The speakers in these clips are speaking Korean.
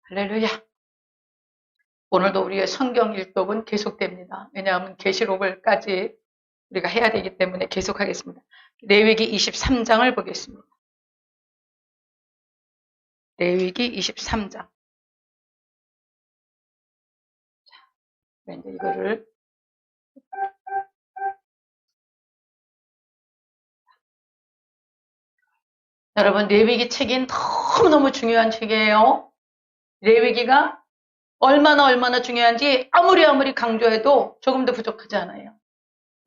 할렐루야. 오늘도 우리의 성경 일독은 계속됩니다. 왜냐하면 계시록을까지 우리가 해야 되기 때문에 계속하겠습니다. 레위기 23장을 보겠습니다. 레위기 23장. 자, 이제 이거를 여러분, 레위기 책이 너무너무 중요한 책이에요. 레위기가 얼마나 중요한지 아무리 강조해도 조금도 부족하지 않아요.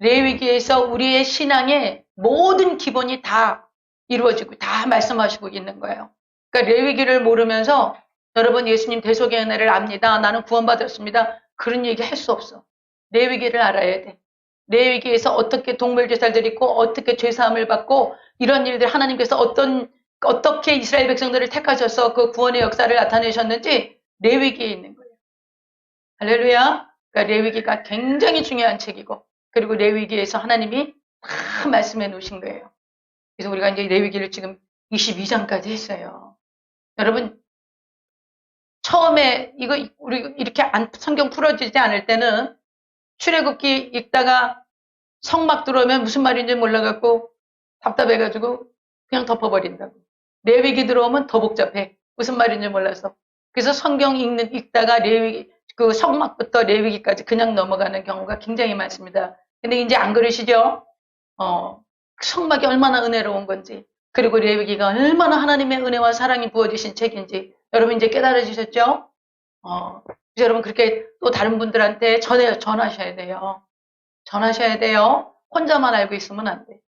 레위기에서 우리의 신앙의 모든 기본이 다 이루어지고 다 말씀하시고 있는 거예요. 그러니까 레위기를 모르면서 여러분 예수님 대속의 은혜를 압니다. 나는 구원받았습니다. 그런 얘기 할 수 없어. 레위기를 알아야 돼. 레위기에서 어떻게 동물제사를 드리고 어떻게 죄사함을 받고 이런 일들 하나님께서 어떻게 이스라엘 백성들을 택하셔서 그 구원의 역사를 나타내셨는지 레위기에 있는 거예요. 할렐루야. 그러니까 레위기가 굉장히 중요한 책이고 그리고 레위기에서 하나님이 다 말씀해 놓으신 거예요. 그래서 우리가 이제 레위기를 지금 22장까지 했어요. 여러분 처음에 이거 우리 이렇게 성경 풀어지지 않을 때는 출애굽기 읽다가 성막 들어오면 무슨 말인지 몰라갖고 답답해가지고 그냥 덮어버린다고. 레위기 들어오면 더 복잡해. 무슨 말인지 몰라서. 그래서 성경 읽다가 레위기 그 성막부터 레위기까지 그냥 넘어가는 경우가 굉장히 많습니다. 근데 이제 안 그러시죠? 성막이 얼마나 은혜로운 건지 그리고 레위기가 얼마나 하나님의 은혜와 사랑이 부어주신 책인지 여러분 이제 깨달아지셨죠? 그래서 여러분 그렇게 또 다른 분들한테 전하셔야 돼요. 전하셔야 돼요. 혼자만 알고 있으면 안 돼.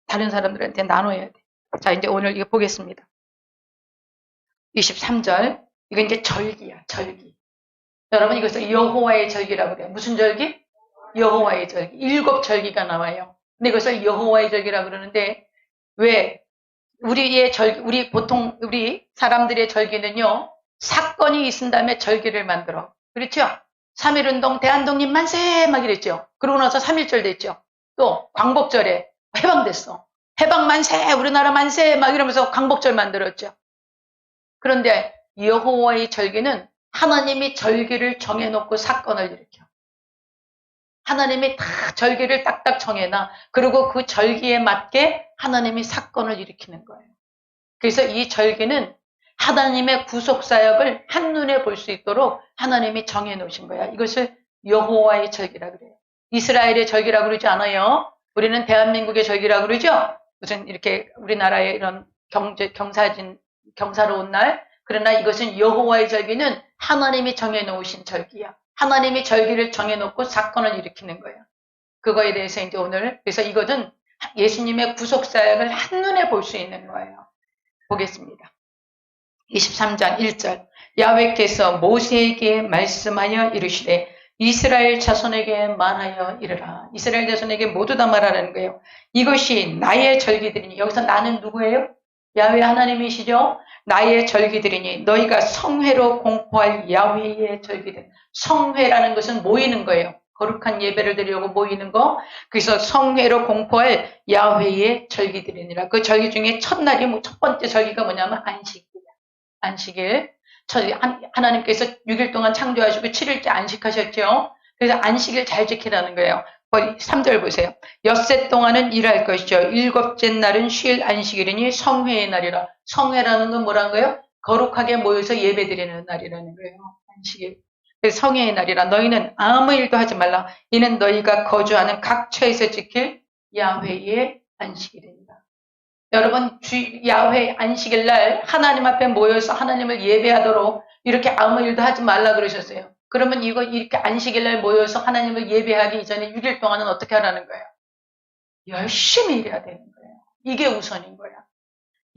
다른 사람들한테 나눠야 돼. 자, 이제 오늘 이거 보겠습니다. 23절. 이건 이제 절기야, 절기. 여러분 이것을 여호와의 절기라고 그래요. 무슨 절기? 여호와의 절기. 7절기가 나와요. 근데 이것을 여호와의 절기라고 그러는데 왜? 우리의 절기, 우리 사람들의 절기는요. 사건이 있은 다음에 절기를 만들어. 그렇죠? 3.1운동 대한독립 만세 막 이랬죠. 그러고 나서 3.1절 됐죠. 또 광복절에 해방됐어. 해방 만세 우리나라 만세 막 이러면서 광복절 만들었죠. 그런데 여호와의 절기는 하나님이 절기를 정해놓고 사건을 일으켜. 하나님이 다 절기를 딱딱 정해놔. 그리고 그 절기에 맞게 하나님이 사건을 일으키는 거예요. 그래서 이 절기는 하나님의 구속사역을 한눈에 볼 수 있도록 하나님이 정해놓으신 거야. 이것을 여호와의 절기라고 그래요. 이스라엘의 절기라고 그러지 않아요. 우리는 대한민국의 절기라고 그러죠. 무슨 이렇게 우리나라의 이런 경사로운 날. 그러나 이것은 여호와의 절기는 하나님이 정해놓으신 절기야. 하나님이 절기를 정해놓고 사건을 일으키는 거예요. 그거에 대해서 이제 오늘 그래서 이것은 예수님의 구속사역을 한눈에 볼 수 있는 거예요. 보겠습니다. 23장 1절 야훼께서 모세에게 말씀하여 이르시되 이스라엘 자손에게 말하여 이르라. 이스라엘 자손에게 모두 다 말하라는 거예요. 이것이 나의 절기들이니 여기서 나는 누구예요? 야훼 하나님이시죠? 나의 절기들이니 너희가 성회로 공포할 야훼의 절기들. 성회라는 것은 모이는 거예요. 거룩한 예배를 드리려고 모이는 거. 그래서 성회로 공포할 야훼의 절기들이니라. 그 절기 중에 첫날이 첫 번째 절기가 뭐냐면 안식이야. 안식일. 하나님께서 6일 동안 창조하시고 7일째 안식하셨죠. 그래서 안식일 잘 지키라는 거예요. 3절 보세요. 엿새 동안은 일할 것이죠. 7째 날은 쉴 안식일이니 성회의 날이라. 성회라는 건 뭐라는 거예요? 거룩하게 모여서 예배드리는 날이라는 거예요. 안식일. 그래서 성회의 날이라. 너희는 아무 일도 하지 말라. 이는 너희가 거주하는 각 처에서 지킬 야훼의 안식일입니다. 여러분 야훼 안식일 날 하나님 앞에 모여서 하나님을 예배하도록 이렇게 아무 일도 하지 말라 그러셨어요. 그러면 이렇게 안식일 날 모여서 하나님을 예배하기 이전에 6일 동안은 어떻게 하라는 거예요? 열심히 일해야 되는 거예요. 이게 우선인 거야.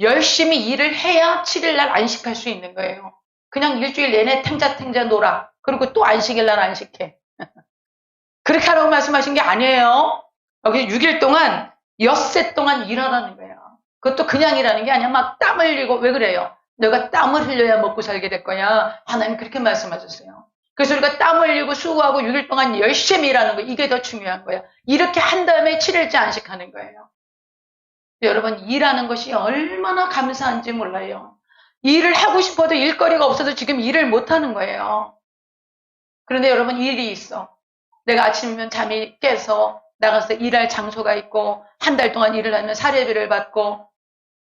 열심히 일을 해야 7일 날 안식할 수 있는 거예요. 그냥 일주일 내내 탱자탱자 놀아. 그리고 또 안식일 날 안식해. 그렇게 하라고 말씀하신 게 아니에요. 여기 6일 동안 엿새 동안 일하라는 거예요. 그것도 그냥 일하는 게 아니야. 막 땀 흘리고 왜 그래요? 너가 땀을 흘려야 먹고 살게 될 거냐. 하나님 그렇게 말씀하셨어요. 그래서 우리가 땀 흘리고 수고하고 6일 동안 열심히 일하는 거 이게 더 중요한 거야. 이렇게 한 다음에 7일째 안식하는 거예요. 여러분 일하는 것이 얼마나 감사한지 몰라요. 일을 하고 싶어도 일거리가 없어도 지금 일을 못하는 거예요. 그런데 여러분 일이 있어. 내가 아침이면 잠이 깨서 나가서 일할 장소가 있고 한 달 동안 일을 하면 사례비를 받고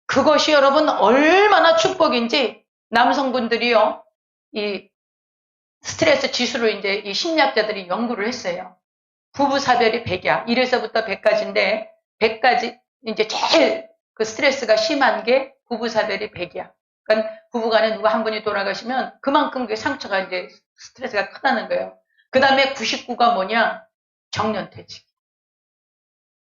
그것이 여러분 얼마나 축복인지 남성분들이요. 이 스트레스 지수를 이제 이 심리학자들이 연구를 했어요. 부부사별이 100이야. 1에서부터 100까지인데 100까지 이제 제일 그 스트레스가 심한 게 부부사별이 100이야. 그러니까 부부간에 누가 한 분이 돌아가시면 그만큼 그 상처가 이제 스트레스가 크다는 거예요. 그 다음에 99가 뭐냐? 정년퇴직.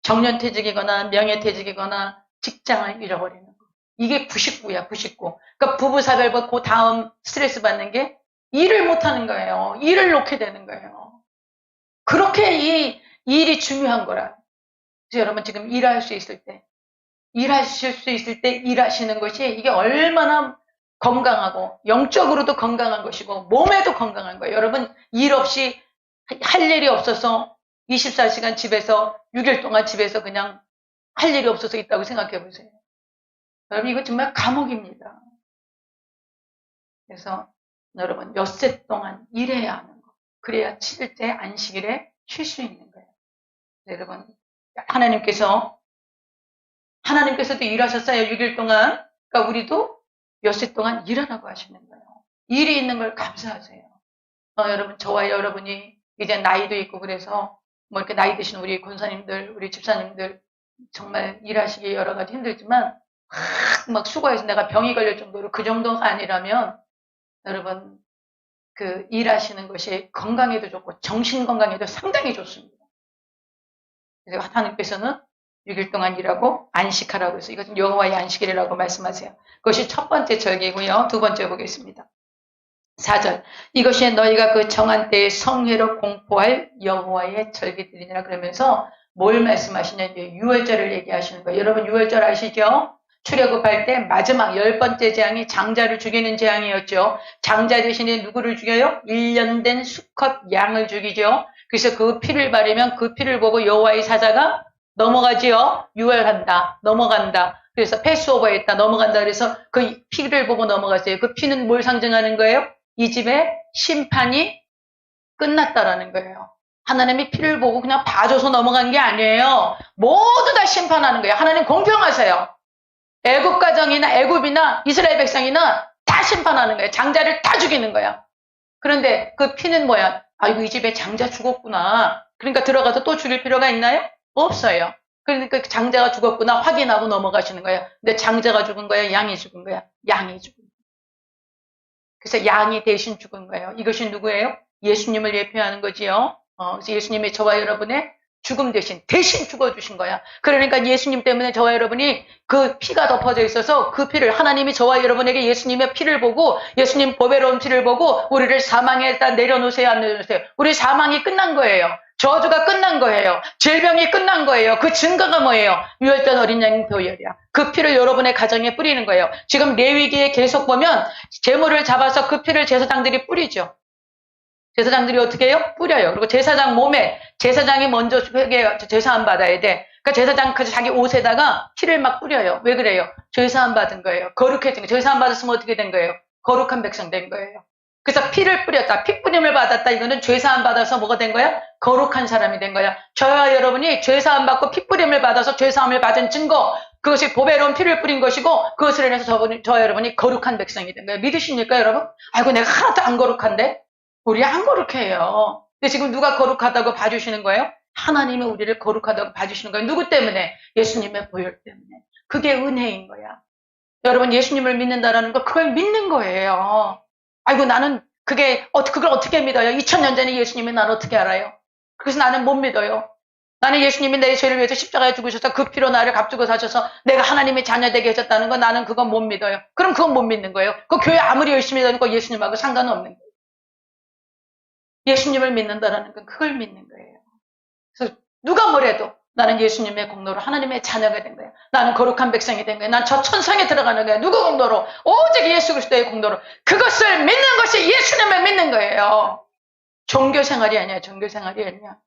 정년퇴직이거나 명예퇴직이거나 직장을 잃어버리는 거. 이게 99야, 99. 그러니까 부부사별과 그 다음 스트레스 받는 게 일을 못하는 거예요. 일을 놓게 되는 거예요. 그렇게 이 일이 중요한 거라. 그래서 여러분 지금 일할 수 있을 때, 일하실 수 있을 때 일하시는 것이 이게 얼마나 건강하고 영적으로도 건강한 것이고 몸에도 건강한 거예요. 여러분 일 없이 할 일이 없어서 24시간 집에서 6일 동안 집에서 그냥 할 일이 없어서 있다고 생각해 보세요. 여러분 이거 정말 감옥입니다. 그래서 여러분 엿새 동안 일해야 하는 거. 그래야 7일째 안식일에 쉴 수 있는 거예요. 여러분 하나님께서도 일하셨어요. 6일 동안. 그러니까 우리도 엿새 동안 일하라고 하시는 거예요. 일이 있는 걸 감사하세요. 여러분 저와 여러분이 이제 나이도 있고 그래서 뭐 이렇게 나이 드신 우리 권사님들, 우리 집사님들 정말 일하시기 여러 가지 힘들지만 막 수고해서 내가 병이 걸릴 정도로 그 정도가 아니라면 여러분 그 일하시는 것이 건강에도 좋고 정신 건강에도 상당히 좋습니다. 그래서 하나님께서는 6일 동안 일하고 안식하라고 해서 이것은 여호와의 안식일이라고 말씀하세요. 그것이 첫 번째 절기고요. 두 번째 보겠습니다. 4절 이것이 너희가 그 정한 때에 성회로 공포할 여호와의 절기들이니라 그러면서 뭘 말씀하시냐 유월절을 얘기하시는 거예요. 여러분 유월절 아시죠? 출애굽할 때 마지막 10번째 재앙이 장자를 죽이는 재앙이었죠. 장자 대신에 누구를 죽여요? 1년 된 수컷 양을 죽이죠. 그래서 그 피를 바르면 그 피를 보고 여호와의 사자가 넘어가지요. 유월한다. 넘어간다. 그래서 패스오버했다. 넘어간다. 그래서 그 피를 보고 넘어갔어요. 그 피는 뭘 상징하는 거예요? 이 집의 심판이 끝났다라는 거예요. 하나님이 피를 보고 그냥 봐줘서 넘어간 게 아니에요. 모두 다 심판하는 거예요. 하나님 공평하세요. 애굽 가정이나 애굽이나 이스라엘 백성이나 다 심판하는 거예요. 장자를 다 죽이는 거야. 그런데 그 피는 뭐야? 아이고 이 집에 장자 죽었구나. 그러니까 들어가서 또 죽일 필요가 있나요? 없어요. 그러니까 장자가 죽었구나 확인하고 넘어가시는 거예요. 근데 장자가 죽은 거야? 양이 죽은 거야? 양이 죽은 거야. 그래서 양이 대신 죽은 거예요. 이것이 누구예요? 예수님을 예표하는 거지요. 그래서 예수님이 저와 여러분의 죽음 대신 죽어주신 거야. 그러니까 예수님 때문에 저와 여러분이 그 피가 덮어져 있어서 그 피를 하나님이 저와 여러분에게 예수님의 피를 보고 예수님 보배로운 피를 보고 우리를 사망에다 내려놓으세요 안 내려놓으세요? 우리 사망이 끝난 거예요. 저주가 끝난 거예요. 질병이 끝난 거예요. 그 증거가 뭐예요? 유월절 어린 양 보혈이야. 그 피를 여러분의 가정에 뿌리는 거예요. 지금 레위기에 계속 보면 제물을 잡아서 그 피를 제사장들이 뿌리죠. 제사장들이 어떻게 해요? 뿌려요. 그리고 제사장 몸에 제사장이 먼저 제사함 받아야 돼. 그러니까 제사장 자기 옷에다가 피를 막 뿌려요. 왜 그래요? 제사함 받은 거예요. 거룩해진 거예요. 제사함 받았으면 어떻게 된 거예요? 거룩한 백성 된 거예요. 그래서 피를 뿌렸다. 피 뿌림을 받았다. 이거는 죄사함 받아서 뭐가 된 거야? 거룩한 사람이 된 거야. 저와 여러분이 죄사함 받고 피 뿌림을 받아서 죄사함을 받은 증거. 그것이 보배로운 피를 뿌린 것이고 그것을 인해서 저와 여러분이 거룩한 백성이 된 거예요. 믿으십니까 여러분? 아이고 내가 하나도 안 거룩한데? 우리 안 거룩해요. 근데 지금 누가 거룩하다고 봐주시는 거예요? 하나님이 우리를 거룩하다고 봐주시는 거예요. 누구 때문에? 예수님의 보혈 때문에. 그게 은혜인 거야. 여러분 예수님을 믿는다라는 거 그걸 믿는 거예요. 아이고 나는 그걸 어떻게 믿어요? 2000년 전에 예수님이 나를 어떻게 알아요? 그래서 나는 못 믿어요. 나는 예수님이 내 죄를 위해서 십자가에 죽으셔서 그 피로 나를 값주고 사셔서 내가 하나님의 자녀 되게 하셨다는 거 나는 그건 못 믿어요. 그럼 그건 못 믿는 거예요. 그 교회 아무리 열심히 다니고 예수님하고 상관은 없는 거예요. 예수님을 믿는다라는 건 그걸 믿는 거예요. 그래서 누가 뭐래도 나는 예수님의 공로로 하나님의 자녀가 된 거예요. 나는 거룩한 백성이 된 거예요. 난 저 천상에 들어가는 거예요. 누구 공로로? 오직 예수 그리스도의 공로로. 그것을 믿는 것이 예수님을 믿는 거예요. 종교생활이 아니야. 종교생활이 아니야.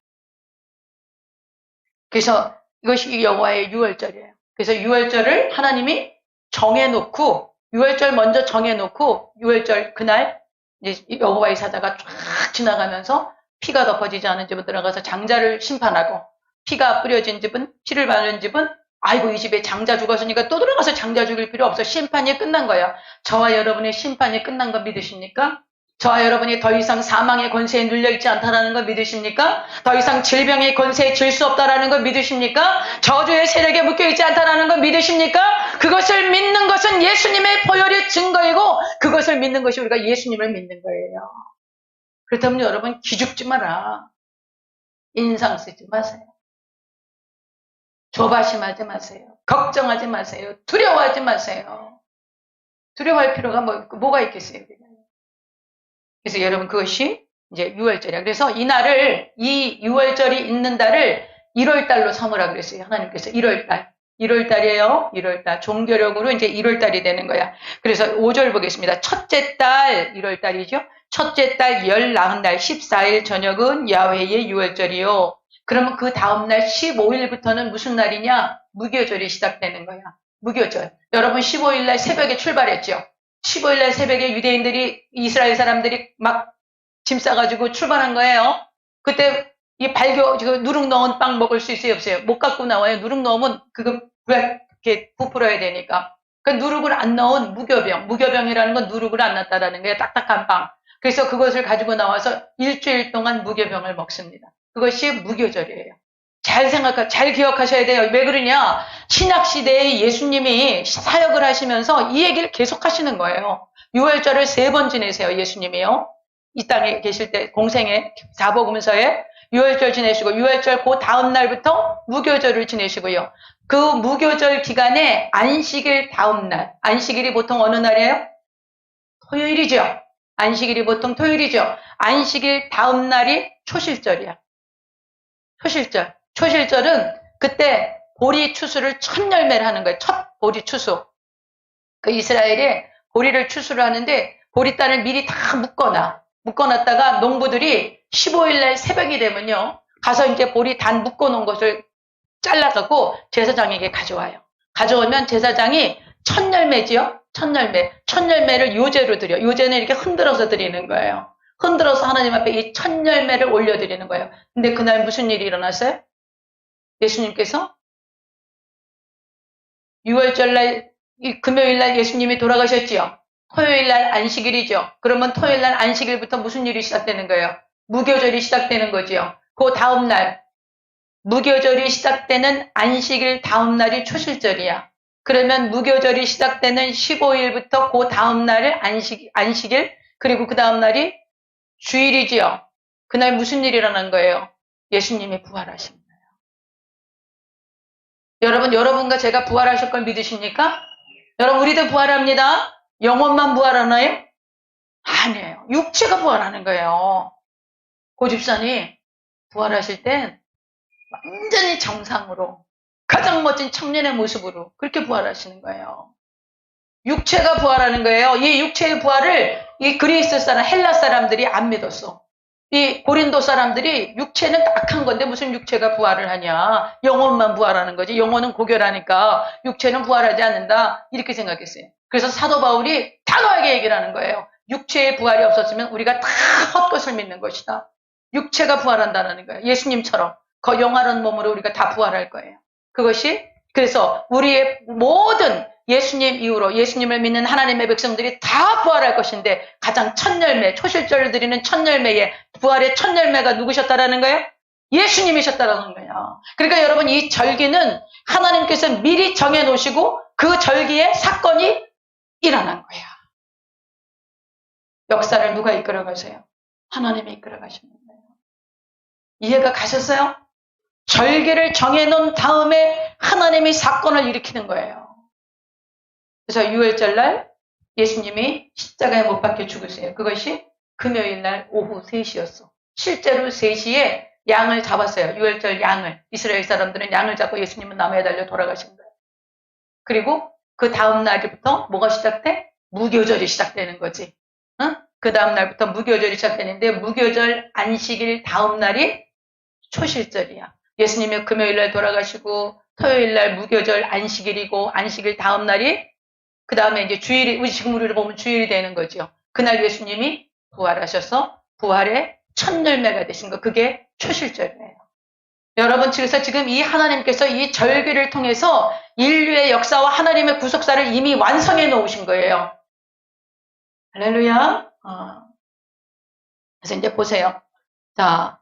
그래서 이것이 여호와의 유월절이에요. 그래서 유월절을 하나님이 정해놓고 유월절 먼저 정해놓고 유월절 그날 이제 여호와의 사자가 쫙 지나가면서 피가 덮어지지 않은 집으로 들어가서 장자를 심판하고 피가 뿌려진 집은 피를 바른 집은 아이고 이 집에 장자 죽었으니까 또 들어가서 장자 죽일 필요 없어. 심판이 끝난 거야. 저와 여러분의 심판이 끝난 거 믿으십니까? 저와 여러분이 더 이상 사망의 권세에 눌려있지 않다라는 걸 믿으십니까? 더 이상 질병의 권세에 질 수 없다라는 걸 믿으십니까? 저주의 세력에 묶여있지 않다라는 걸 믿으십니까? 그것을 믿는 것은 예수님의 보혈의 증거이고 그것을 믿는 것이 우리가 예수님을 믿는 거예요. 그렇다면 여러분 기죽지 마라. 인상 쓰지 마세요. 조바심하지 마세요. 걱정하지 마세요. 두려워하지 마세요. 두려워할 필요가 뭐가 있겠어요? 그래서 여러분 그것이 이제 6월절이야. 그래서 이날을 이 6월절이 있는 달을 1월달로 삼으라 그랬어요. 하나님께서 1월달. 1월달이에요. 1월달. 종교력으로 이제 1월달이 되는 거야. 그래서 5절 보겠습니다. 첫째 달 1월달이죠. 첫째 달 열 나흔 날 14일 저녁은 야훼의 6월절이요. 그러면 그 다음날 15일부터는 무슨 날이냐? 무교절이 시작되는 거야. 무교절. 여러분 15일날 새벽에 출발했죠. 15일날 새벽에 유대인들이 이스라엘 사람들이 막 짐 싸가지고 출발한 거예요. 그때 이 누룩 넣은 빵 먹을 수 있어요, 없어요? 못 갖고 나와요. 누룩 넣으면 그거 이렇게 부풀어야 되니까. 그 누룩을 안 넣은 무교병이라는 건 누룩을 안 넣었다라는 거예요. 딱딱한 빵. 그래서 그것을 가지고 나와서 일주일 동안 무교병을 먹습니다. 그것이 무교절이에요. 잘 기억하셔야 돼요. 왜 그러냐? 신약시대에 예수님이 사역을 하시면서 이 얘기를 계속 하시는 거예요. 6월절을 3번 지내세요, 예수님이요. 이 땅에 계실 때, 공생애, 사복음서에 6월절 지내시고, 6월절 그 다음날부터 무교절을 지내시고요. 그 무교절 기간에 안식일 다음날, 안식일이 보통 어느 날이에요? 토요일이죠. 안식일이 보통 토요일이죠. 안식일 다음날이 초실절이야. 초실절은 그때 보리 추수를 첫 열매를 하는 거예요. 첫 보리 추수. 그 이스라엘에 보리를 추수를 하는데 보리단을 미리 다 묶어놨다가 농부들이 15일날 새벽이 되면요. 가서 이제 보리 단 묶어놓은 것을 잘라갖고 제사장에게 가져와요. 가져오면 제사장이 첫 열매지요. 첫 열매를 요제로 드려. 요제는 이렇게 흔들어서 드리는 거예요. 흔들어서 하나님 앞에 이 첫 열매를 올려드리는 거예요. 근데 그날 무슨 일이 일어났어요? 예수님께서 6월절날, 금요일날 예수님이 돌아가셨지요. 토요일날 안식일이죠. 그러면 토요일날 안식일부터 무슨 일이 시작되는 거예요? 무교절이 시작되는 거지요. 그 다음날, 무교절이 시작되는 안식일 다음날이 초실절이야. 그러면 무교절이 시작되는 15일부터 그 다음날을 안식일, 그리고 그 다음날이 주일이지요. 그날 무슨 일이 일어난 거예요? 예수님이 부활하신 거예요. 여러분, 여러분과 제가 부활하실 걸 믿으십니까? 여러분, 우리도 부활합니다. 영혼만 부활하나요? 아니에요. 육체가 부활하는 거예요. 고집산이 부활하실 땐 완전히 정상으로 가장 멋진 청년의 모습으로 그렇게 부활하시는 거예요. 육체가 부활하는 거예요. 이 육체의 부활을 이 그리스 사람, 헬라 사람들이 안 믿었어. 이 고린도 사람들이 육체는 악한 건데 무슨 육체가 부활을 하냐. 영혼만 부활하는 거지. 영혼은 고결하니까 육체는 부활하지 않는다. 이렇게 생각했어요. 그래서 사도 바울이 단호하게 얘기를 하는 거예요. 육체의 부활이 없었으면 우리가 다 헛것을 믿는 것이다. 육체가 부활한다는 거예요. 예수님처럼 그 영화로운 몸으로 우리가 다 부활할 거예요. 그것이 그래서 우리의 모든 예수님 이후로 예수님을 믿는 하나님의 백성들이 다 부활할 것인데 가장 첫 열매, 초실절을 드리는 첫 열매에 부활의 첫 열매가 누구셨다라는 거예요? 예수님이셨다라는 거예요. 그러니까 여러분 이 절기는 하나님께서 미리 정해놓으시고 그 절기에 사건이 일어난 거야. 역사를 누가 이끌어가세요? 하나님이 이끌어가시는 거예요. 이해가 가셨어요? 절기를 정해놓은 다음에 하나님이 사건을 일으키는 거예요. 그래서 6월절날 예수님이 십자가에 못 박혀 죽으세요. 그것이 금요일날 오후 3시였어. 실제로 3시에 양을 잡았어요. 6월절 양을. 이스라엘 사람들은 양을 잡고 예수님은 나무에 달려 돌아가신 거예요. 그리고 그 다음 날부터 뭐가 시작돼? 무교절이 시작되는 거지. 응? 그 다음 날부터 무교절이 시작되는데 무교절 안식일 다음 날이 초실절이야. 예수님이 금요일날 돌아가시고 토요일날 무교절 안식일이고 안식일 다음 날이 그 다음에 이제 주일이, 우리 지금 우리를 보면 주일이 되는 거죠. 그날 예수님이 부활하셔서 부활의 첫 열매가 되신 거, 그게 초실절이에요. 여러분, 그래서 지금 이 하나님께서 이 절기를 통해서 인류의 역사와 하나님의 구속사를 이미 완성해 놓으신 거예요. 할렐루야. 그래서 이제 보세요. 자,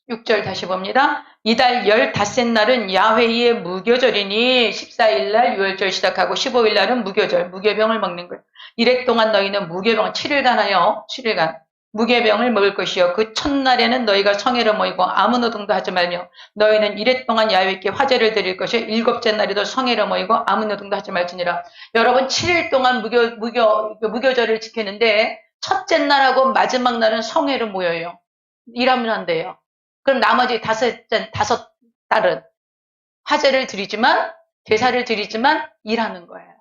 6절 다시 봅니다. 이달 15날은 야훼의 무교절이니 14일날 6월절 시작하고 15일날은 무교절, 무교병을 먹는 거예요. 이래 동안 너희는 무교병 7일간 하여 7일간 무교병을 먹을 것이요. 그 첫날에는 너희가 성회로 모이고 아무 노동도 하지 말며 너희는 이래 동안 야훼께 화제를 드릴 것이요. 일곱째 날에도 성회로 모이고 아무 노동도 하지 말지니라. 여러분 7일 동안 무교절을 지켰는데 첫째 날하고 마지막 날은 성회로 모여요. 일하면 안 돼요. 그럼 나머지 다섯 달은 화제를 드리지만, 제사를 드리지만 일하는 거예요.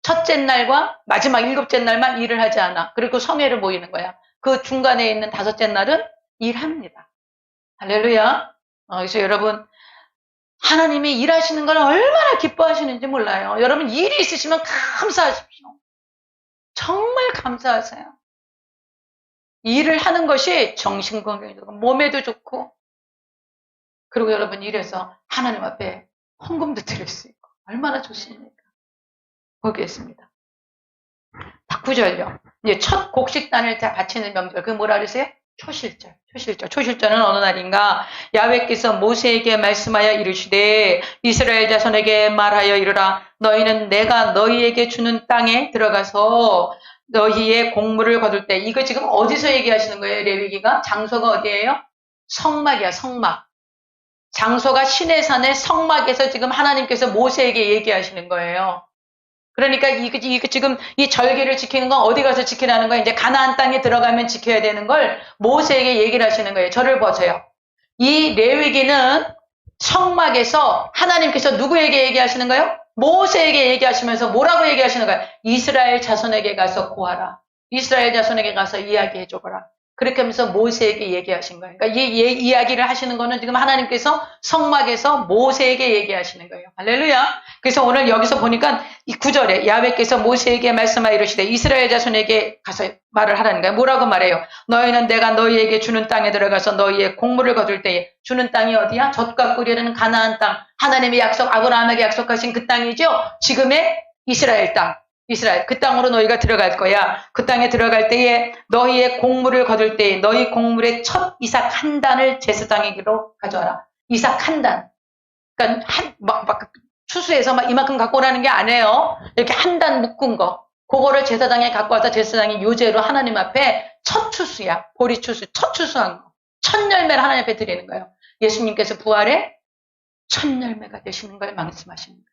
첫째 날과 마지막 일곱째 날만 일을 하지 않아. 그리고 성회를 모이는 거야. 그 중간에 있는 다섯째 날은 일합니다. 할렐루야. 그래서 여러분, 하나님이 일하시는 걸 얼마나 기뻐하시는지 몰라요. 여러분, 일이 있으시면 감사하십시오. 정말 감사하세요. 일을 하는 것이 정신건강에 좋고 몸에도 좋고, 그리고 여러분 일해서 하나님 앞에 헌금도 드릴 수 있고 얼마나 좋습니까? 보겠습니다. 9절요. 이제 첫 곡식단을 다 바치는 명절, 그게 뭐라 그러세요? 초실절. 초실절은 어느 날인가? 야훼께서 모세에게 말씀하여 이르시되 이스라엘 자손에게 말하여 이르라. 너희는 내가 너희에게 주는 땅에 들어가서 너희의 곡물을 거둘 때, 이거 지금 어디서 얘기하시는 거예요? 레위기가? 장소가 어디예요? 성막이야, 성막. 장소가 시내산의 성막에서 지금 하나님께서 모세에게 얘기하시는 거예요. 그러니까 이거 지금 이 절기를 지키는 건 어디 가서 지키라는 거예요? 이제 가나안 땅에 들어가면 지켜야 되는 걸 모세에게 얘기를 하시는 거예요. 저를 보세요. 이 레위기는 성막에서 하나님께서 누구에게 얘기하시는 거예요? 모세에게 얘기하시면서 뭐라고 얘기하시는 거예요? 이스라엘 자손에게 가서 고하라. 이스라엘 자손에게 가서 이야기해 줘보라. 그렇게 하면서 모세에게 얘기하신 거예요. 그러니까 이 이야기를 하시는 거는 지금 하나님께서 성막에서 모세에게 얘기하시는 거예요. 할렐루야. 그래서 오늘 여기서 보니까 이 9절에 야훼께서 모세에게 말씀하여 이르시되 이스라엘 자손에게 가서 말을 하라는 거예요. 뭐라고 말해요? 너희는 내가 너희에게 주는 땅에 들어가서 너희의 곡물을 거둘 때에, 주는 땅이 어디야? 젖과 꿀이라는 가나안 땅. 하나님의 약속, 아브라함에게 약속하신 그 땅이죠. 지금의 이스라엘 땅. 이스라엘, 그 땅으로 너희가 들어갈 거야. 그 땅에 들어갈 때에 너희의 곡물을 거둘 때에 너희 곡물의 첫 이삭 한 단을 제사장에게로 가져와라. 이삭 한 단. 그러니까 추수해서 막 이만큼 갖고 오라는 게 아니에요. 이렇게 한 단 묶은 거. 그거를 제사장에 갖고 와서 제사장이 요제로 하나님 앞에 첫 추수야. 보리 추수, 첫 추수한 거. 첫 열매를 하나님 앞에 드리는 거예요. 예수님께서 부활의 첫 열매가 되시는 걸 말씀하시는 거예요.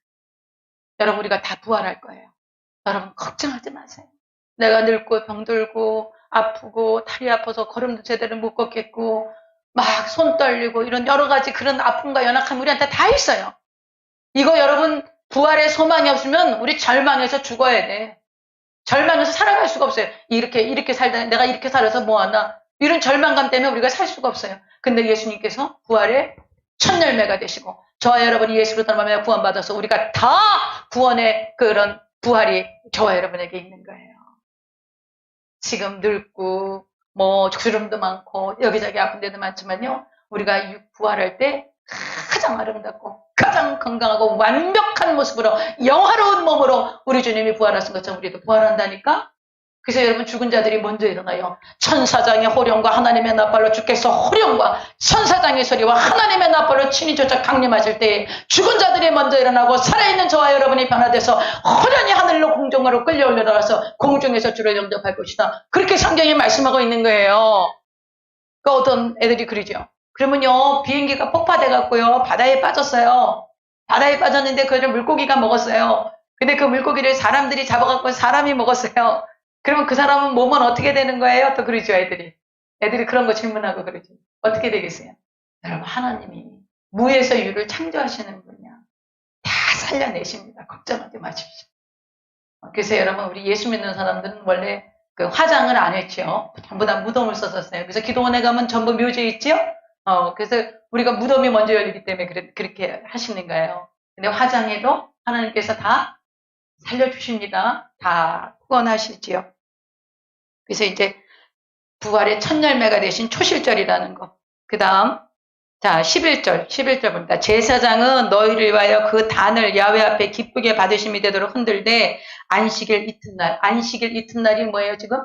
여러분, 우리가 다 부활할 거예요. 여러분 걱정하지 마세요. 내가 늙고 병들고 아프고 다리 아파서 걸음도 제대로 못 걷겠고 막 손 떨리고 이런 여러 가지 그런 아픔과 연약함 우리한테 다 있어요. 이거 여러분 부활의 소망이 없으면 우리 절망해서 죽어야 돼. 절망해서 살아갈 수가 없어요. 이렇게 살다 내가 이렇게 살아서 뭐하나 이런 절망감 때문에 우리가 살 수가 없어요. 근데 예수님께서 부활의 첫 열매가 되시고 저와 여러분이 예수로 닮아며 구원받아서 우리가 다 구원의 그런 부활이 저와 여러분에게 있는 거예요. 지금 늙고 주름도 많고 여기저기 아픈 데도 많지만요. 우리가 부활할 때 가장 아름답고 가장 건강하고 완벽한 모습으로 영화로운 몸으로 우리 주님이 부활하신 것처럼 우리도 부활한다니까. 그래서 여러분 죽은 자들이 먼저 일어나요. 천사장의 호령과 하나님의 나팔로 주께서 호령과 천사장의 소리와 하나님의 나팔로 친히 조차 강림하실 때에 죽은 자들이 먼저 일어나고 살아있는 저와 여러분이 변화돼서 호련히 하늘로 공중으로 끌려 올라가서 공중에서 주를 영접할 것이다. 그렇게 성경이 말씀하고 있는 거예요. 그 어떤 애들이 그러죠. 그러면요 비행기가 폭파돼갖고요 바다에 빠졌어요. 바다에 빠졌는데 그걸 물고기가 먹었어요. 근데 그 물고기를 사람들이 잡아갖고 사람이 먹었어요. 그러면 그 사람은 몸은 어떻게 되는 거예요? 또 그러죠, 애들이. 애들이 그런 거 질문하고 그러죠. 어떻게 되겠어요? 여러분, 하나님이 무에서 유를 창조하시는 분이야. 다 살려내십니다. 걱정하지 마십시오. 그래서 여러분, 우리 예수 믿는 사람들은 원래 그 화장을 안 했죠. 전부 다 무덤을 썼었어요. 그래서 기도원에 가면 전부 묘지에 있죠? 그래서 우리가 무덤이 먼저 열리기 때문에 그렇게 하시는 거예요. 근데 화장해도 하나님께서 다 살려주십니다. 다 후원하시지요. 그래서 이제 부활의 첫 열매가 되신 초실절이라는 거. 그 다음, 자, 11절 봅니다. 제사장은 너희를 위하여 그 단을 야훼 앞에 기쁘게 받으심이 되도록 흔들되 안식일 이튿날. 안식일 이튿날이 뭐예요, 지금?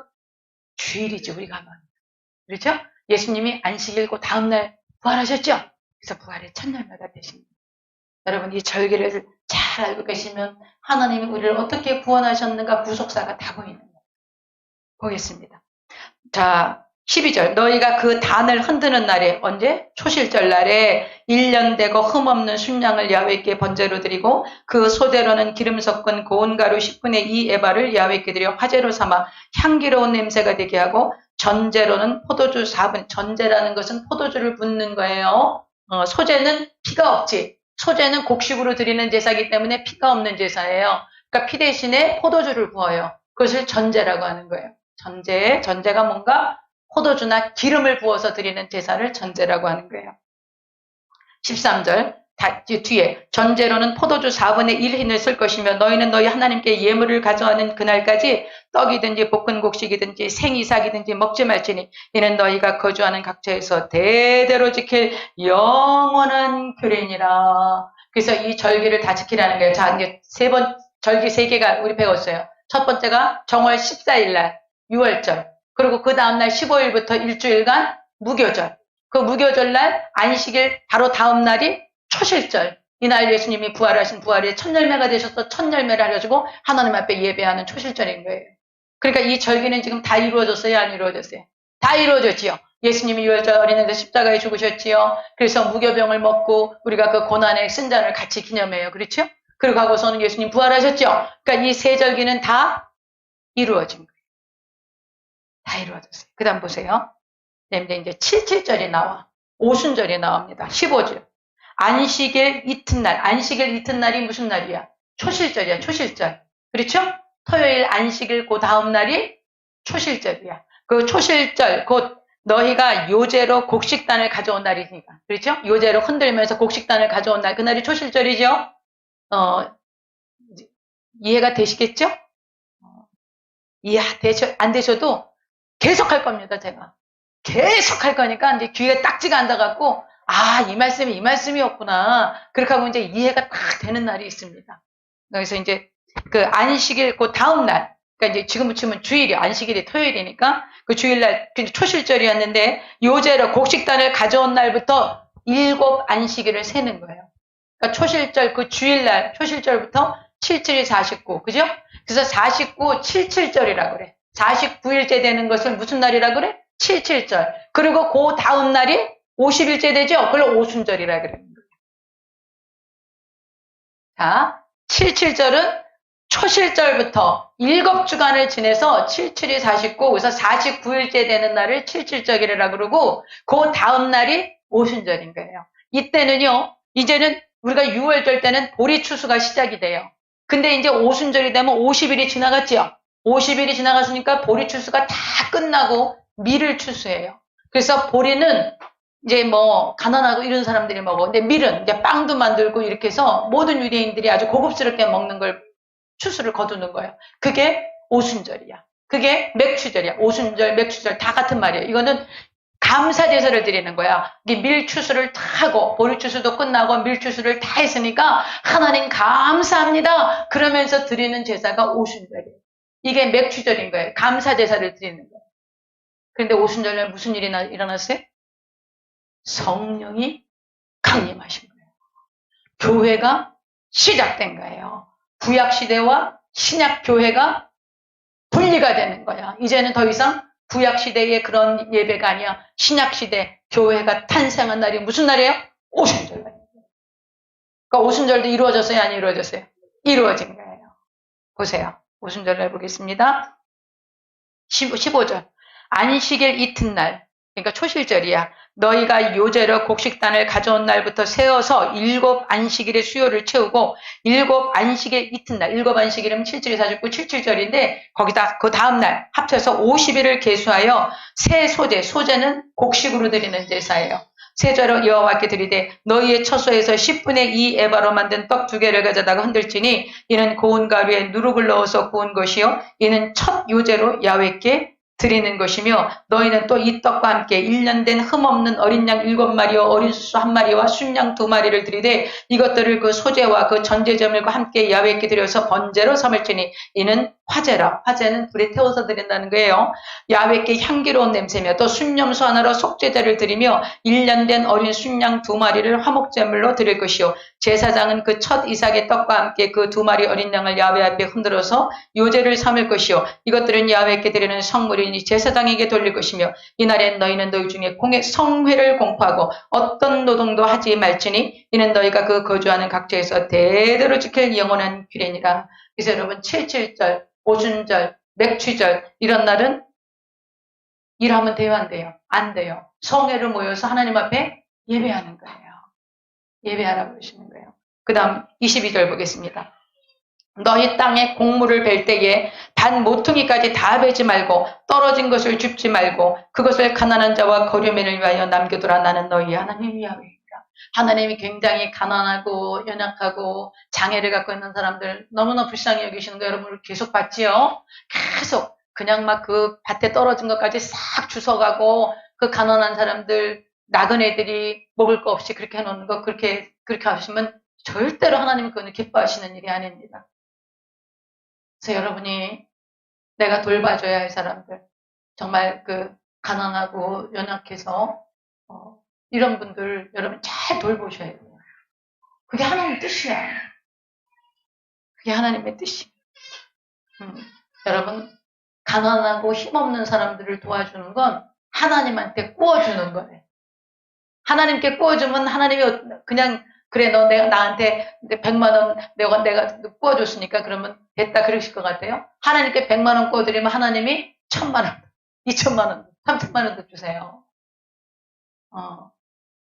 주일이죠, 우리가 하면. 그렇죠? 예수님이 안식일고 다음날 부활하셨죠? 그래서 부활의 첫 열매가 되십니다. 여러분, 이 절기를 잘 알고 계시면 하나님이 우리를 어떻게 구원하셨는가 구속사가 다 보이는 거예요. 보겠습니다. 자, 12절. 너희가 그 단을 흔드는 날에, 언제? 초실절 날에 1년 되고 흠없는 순양을 야훼께 번제로 드리고 그 소대로는 기름 섞은 고운 가루 10분의 2 에바를 야훼께 드려 화제로 삼아 향기로운 냄새가 되게 하고 전제로는 포도주 4분. 전제라는 것은 포도주를 붓는 거예요. 소제는 피가 없지. 소제는 곡식으로 드리는 제사이기 때문에 피가 없는 제사예요. 그러니까 피 대신에 포도주를 부어요. 그것을 전제라고 하는 거예요. 전제가 뭔가 포도주나 기름을 부어서 드리는 제사를 전제라고 하는 거예요. 13절, 뒤에 전제로는 포도주 4분의 1 흰을 쓸 것이며 너희는 너희 하나님께 예물을 가져가는 그날까지 떡이든지 볶은 곡식이든지 생이삭이든지 먹지 말지니 이는 너희가 거주하는 각처에서 대대로 지킬 영원한 규례니라. 그래서 이 절기를 다 지키라는 거예요. 자, 이제 절기 3개가 우리 배웠어요. 첫 번째가 정월 14일 날 6월절. 그리고 그 다음날 15일부터 일주일간 무교절. 그 무교절 날 안식일 바로 다음 날이 초실절. 이날 예수님이 부활하신 부활의 첫 열매가 되셔서 첫 열매를 하셔가지고 하나님 앞에 예배하는 초실절인 거예요. 그러니까 이 절기는 지금 다 이루어졌어요? 안 이루어졌어요? 다 이루어졌지요. 예수님이 6월절 어린애들 십자가에 죽으셨지요. 그래서 무교병을 먹고 우리가 그 고난의 승잔을 같이 기념해요. 그렇죠? 그리고 하고서는 예수님 부활하셨죠. 그러니까 이 세 절기는 다 이루어진 거예요. 다 이루어졌어요. 그 다음 보세요. 이제 77절이 나와. 오순절이 나옵니다. 15절. 안식일 이튿날. 안식일 이튿날이 무슨 날이야? 초실절이야. 초실절. 그렇죠? 토요일 안식일 그 다음 날이 초실절이야. 그 초실절 곧 너희가 요제로 곡식단을 가져온 날이니까. 그렇죠? 요제로 흔들면서 곡식단을 가져온 날. 그날이 초실절이죠? 이해가 되시겠죠? 이해 안 되셔도 계속 할 겁니다, 제가. 계속 할 거니까 이제 귀에 딱지가 앉아갖고, 아, 이 말씀이었구나. 그렇게 하고 이제 이해가 딱 되는 날이 있습니다. 그래서 이제 그 안식일 그 다음날, 그러니까 이제 지금 붙이면 주일이, 안식일이 토요일이니까 그 주일날 초실절이었는데, 요제로 곡식단을 가져온 날부터 7 안식일을 세는 거예요. 그러니까 초실절 그 주일날, 초실절부터 77이 49, 그죠? 그래서 49, 77절이라고 그래. 49일째 되는 것을 무슨 날이라고 그래? 77절. 그리고 그 다음 날이 50일째 되죠? 그걸 오순절이라고 그러는 거예요. 자, 77절은 초실절부터 7주간을 지내서 77이 49, 그래서 49일째 되는 날을 77절이라고 그러고 그 다음 날이 오순절인 거예요. 이때는요, 이제는 우리가 6월절 때는 보리추수가 시작이 돼요. 근데 이제 오순절이 되면 50일이 지나갔죠? 50일이 지나갔으니까 보리추수가 다 끝나고 밀을 추수해요. 그래서 보리는 이제 뭐 가난하고 이런 사람들이 먹어. 근데 밀은 이제 빵도 만들고 이렇게 해서 모든 유대인들이 아주 고급스럽게 먹는 걸 추수를 거두는 거예요. 그게 오순절이야. 그게 맥추절이야. 오순절, 맥추절 다 같은 말이에요. 이거는 감사제사를 드리는 거야. 이게 밀추수를 다 하고 보리추수도 끝나고 밀추수를 다 했으니까 하나님 감사합니다. 그러면서 드리는 제사가 오순절이에요. 이게 맥추절인 거예요. 감사제사를 드리는 거예요. 그런데 오순절날 무슨 일이 일어났어요? 성령이 강림하신 거예요. 교회가 시작된 거예요. 구약시대와 신약교회가 분리가 되는 거야. 이제는 더 이상 구약시대의 그런 예배가 아니야. 신약시대 교회가 탄생한 날이 무슨 날이에요? 오순절 날이에요. 그러니까 오순절도 이루어졌어요? 안 이루어졌어요? 이루어진 거예요. 보세요. 오순절날 보겠습니다. 15절. 안식일 이튿날, 그러니까 초실절이야. 너희가 요제로 곡식단을 가져온 날부터 세어서 7 안식일의 수요를 채우고 7 안식일 이튿날, 7 안식일이면 77이 49, 77절인데 거기다 그 다음날 합쳐서 50일을 계수하여 새 소제는 곡식으로 드리는 제사예요. 세자로 여호와께 드리되 너희의 처소에서 10분의 2 에바로 만든 떡 2개를 가져다가 흔들지니 이는 고운 가루에 누룩을 넣어서 구운 것이요 이는 첫 요제로 야훼께 드리는 것이며 너희는 또 이 떡과 함께 1년 된 흠없는 어린 양 7마리와 어린 수수 1마리와 순양 2마리를 드리되 이것들을 그 소제와 그 전제제물과 함께 야훼께 드려서 번제로 삼을지니 이는 화제라. 화제는 불에 태워서 드린다는 거예요. 야훼께 향기로운 냄새며 또 순염소 하나로 속죄제를 드리며 1년 된 어린 순양 2마리를 화목제물로 드릴 것이요 제사장은 그 첫 이삭의 떡과 함께 그 2마리 어린 양을 야훼 앞에 흔들어서 요제를 삼을 것이요 이것들은 야훼께 드리는 성물이니 제사장에게 돌릴 것이며 이날엔 너희는 너희 중에 성회를 공포하고 어떤 노동도 하지 말지니 이는 너희가 그 거주하는 각처에서 대대로 지킬 영원한 규례니라. 그래서 여러분 77절, 오순절, 맥추절 이런 날은 일하면 돼요, 안 돼요? 안 돼요. 성회를 모여서 하나님 앞에 예배하는 거예요. 예배하라고 그러시는 거예요. 그 다음 22절 보겠습니다. 너희 땅에 곡물을 벨 때에 단 모퉁이까지 다 베지 말고 떨어진 것을 줍지 말고 그것을 가난한 자와 거류민을 위하여 남겨두라. 나는 너희 하나님 야훼이라. 하나님이 굉장히 가난하고 연약하고 장애를 갖고 있는 사람들 너무나 불쌍히 여기시는 거 여러분 계속 봤지요? 계속 그냥 막 그 밭에 떨어진 것까지 싹 주워가고 그 가난한 사람들 나그네들이 먹을 거 없이 그렇게 해놓는 거 그렇게 하시면 절대로 하나님은 그거는 기뻐하시는 일이 아닙니다. 그래서 여러분이 내가 돌봐줘야 할 사람들 정말 그 가난하고 연약해서 이런 분들 여러분 잘 돌보셔야 돼요. 그게 하나님의 뜻이야. 그게 하나님의 뜻이야. 여러분 가난하고 힘없는 사람들을 도와주는 건 하나님한테 구워주는 거예요. 하나님께 구워주면 하나님이 그냥 그래 너 내가 나한테 100만 원 내가 구워줬으니까 그러면 됐다 그러실 것 같아요. 하나님께 100만 원 구워드리면 하나님이 1000만 원, 2000만 원, 3000만 원도 주세요.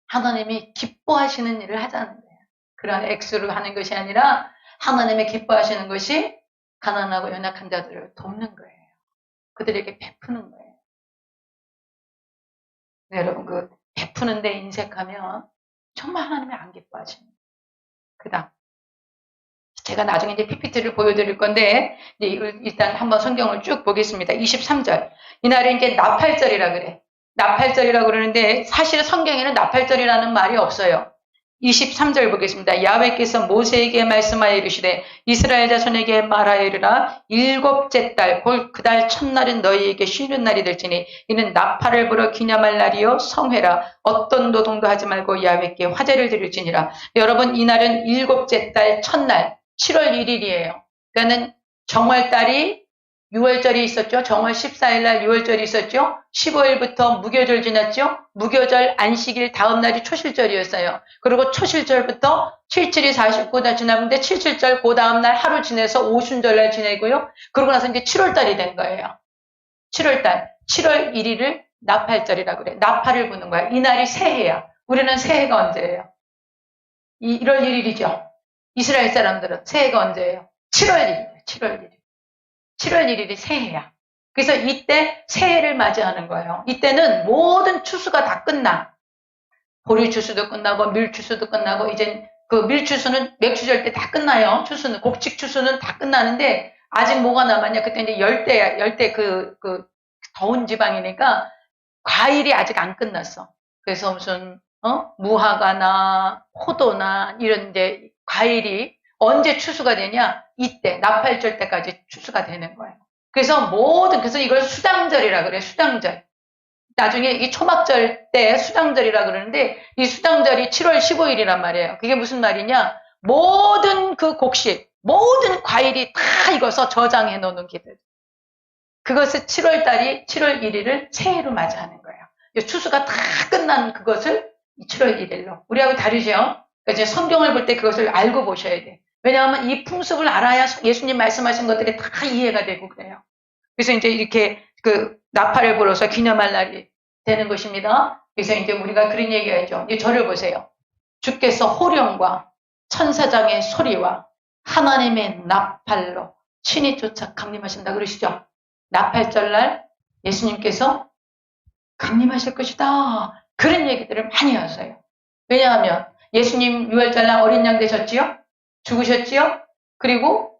하나님이 기뻐하시는 일을 하자는 거예요. 그런 액수로 하는 것이 아니라 하나님의 기뻐하시는 것이 가난하고 연약한 자들을 돕는 거예요. 그들에게 베푸는 거예요. 네, 여러분 그 베푸는 데 인색하면 정말 하나님이 안 기뻐하십니다. 그 다음 제가 나중에 이제 PPT를 보여드릴 건데 이제 일단 한번 성경을 쭉 보겠습니다. 23절 이날은 이제 나팔절이라 그래. 나팔절이라고 그러는데 사실 성경에는 나팔절이라는 말이 없어요. 23절 보겠습니다. 야훼께서 모세에게 말씀하여 이르시되 이스라엘 자손에게 말하여 이르라 7째 달 곧 그 달 첫날은 너희에게 쉬는 날이 될지니 이는 나팔을 불어 기념할 날이요 성회라 어떤 노동도 하지 말고 야훼께 화제를 드릴지니라. 여러분 이날은 7째 달 첫날 7월 1일이에요. 그러니까는 정월달이 6월절이 있었죠. 정월 14일날 6월절이 있었죠. 15일부터 무교절 지났죠. 무교절 안식일 다음 날이 초실절이었어요. 그리고 초실절부터 77이 49다 지나는데 77절 그 다음 날 하루 지내서 오순절날 지내고요. 그러고 나서 이제 7월달이 된 거예요. 7월달 7월 1일을 나팔절이라고 그래. 나팔을 부는 거야. 이날이 새해야. 우리는 새해가 언제예요? 1월 1일이죠. 이스라엘 사람들은 새해가 언제예요? 7월 1일이에요. 7월 1일. 7월 1일이 새해야. 그래서 이때 새해를 맞이하는 거예요. 이때는 모든 추수가 다 끝나. 보리 추수도 끝나고 밀 추수도 끝나고 이제 그 밀 추수는 맥추절 때 다 끝나요. 추수는 곡식 추수는 다 끝나는데 아직 뭐가 남았냐? 그때 이제 열대 그 더운 지방이니까 과일이 아직 안 끝났어. 그래서 무슨 무화과나 포도나 이런 이제 과일이 언제 추수가 되냐? 이때 나팔절 때까지 추수가 되는 거예요. 그래서 그래서 이걸 수당절이라 그래. 수당절. 나중에 이 초막절 때 수당절이라 그러는데 이 수당절이 7월 15일이란 말이에요. 그게 무슨 말이냐? 모든 그 곡식, 모든 과일이 다 익어서 저장해 놓는 기들. 그것을 7월 1일을 새해로 맞이하는 거예요. 추수가 다 끝난 그것을 7월 1일로. 우리하고 다르죠? 그러니까 이제 성경을 볼 때 그것을 알고 보셔야 돼. 왜냐하면 이 풍습을 알아야 예수님 말씀하신 것들이 다 이해가 되고 그래요. 그래서 이제 이렇게 그 나팔을 불어서 기념할 날이 되는 것입니다. 그래서 이제 우리가 그런 얘기하죠. 이제 저를 보세요. 주께서 호령과 천사장의 소리와 하나님의 나팔로 친히 쫓아 강림하신다 그러시죠. 나팔절날 예수님께서 강림하실 것이다. 그런 얘기들을 많이 하세요. 왜냐하면 예수님 6월절날 어린 양 되셨지요? 죽으셨지요? 그리고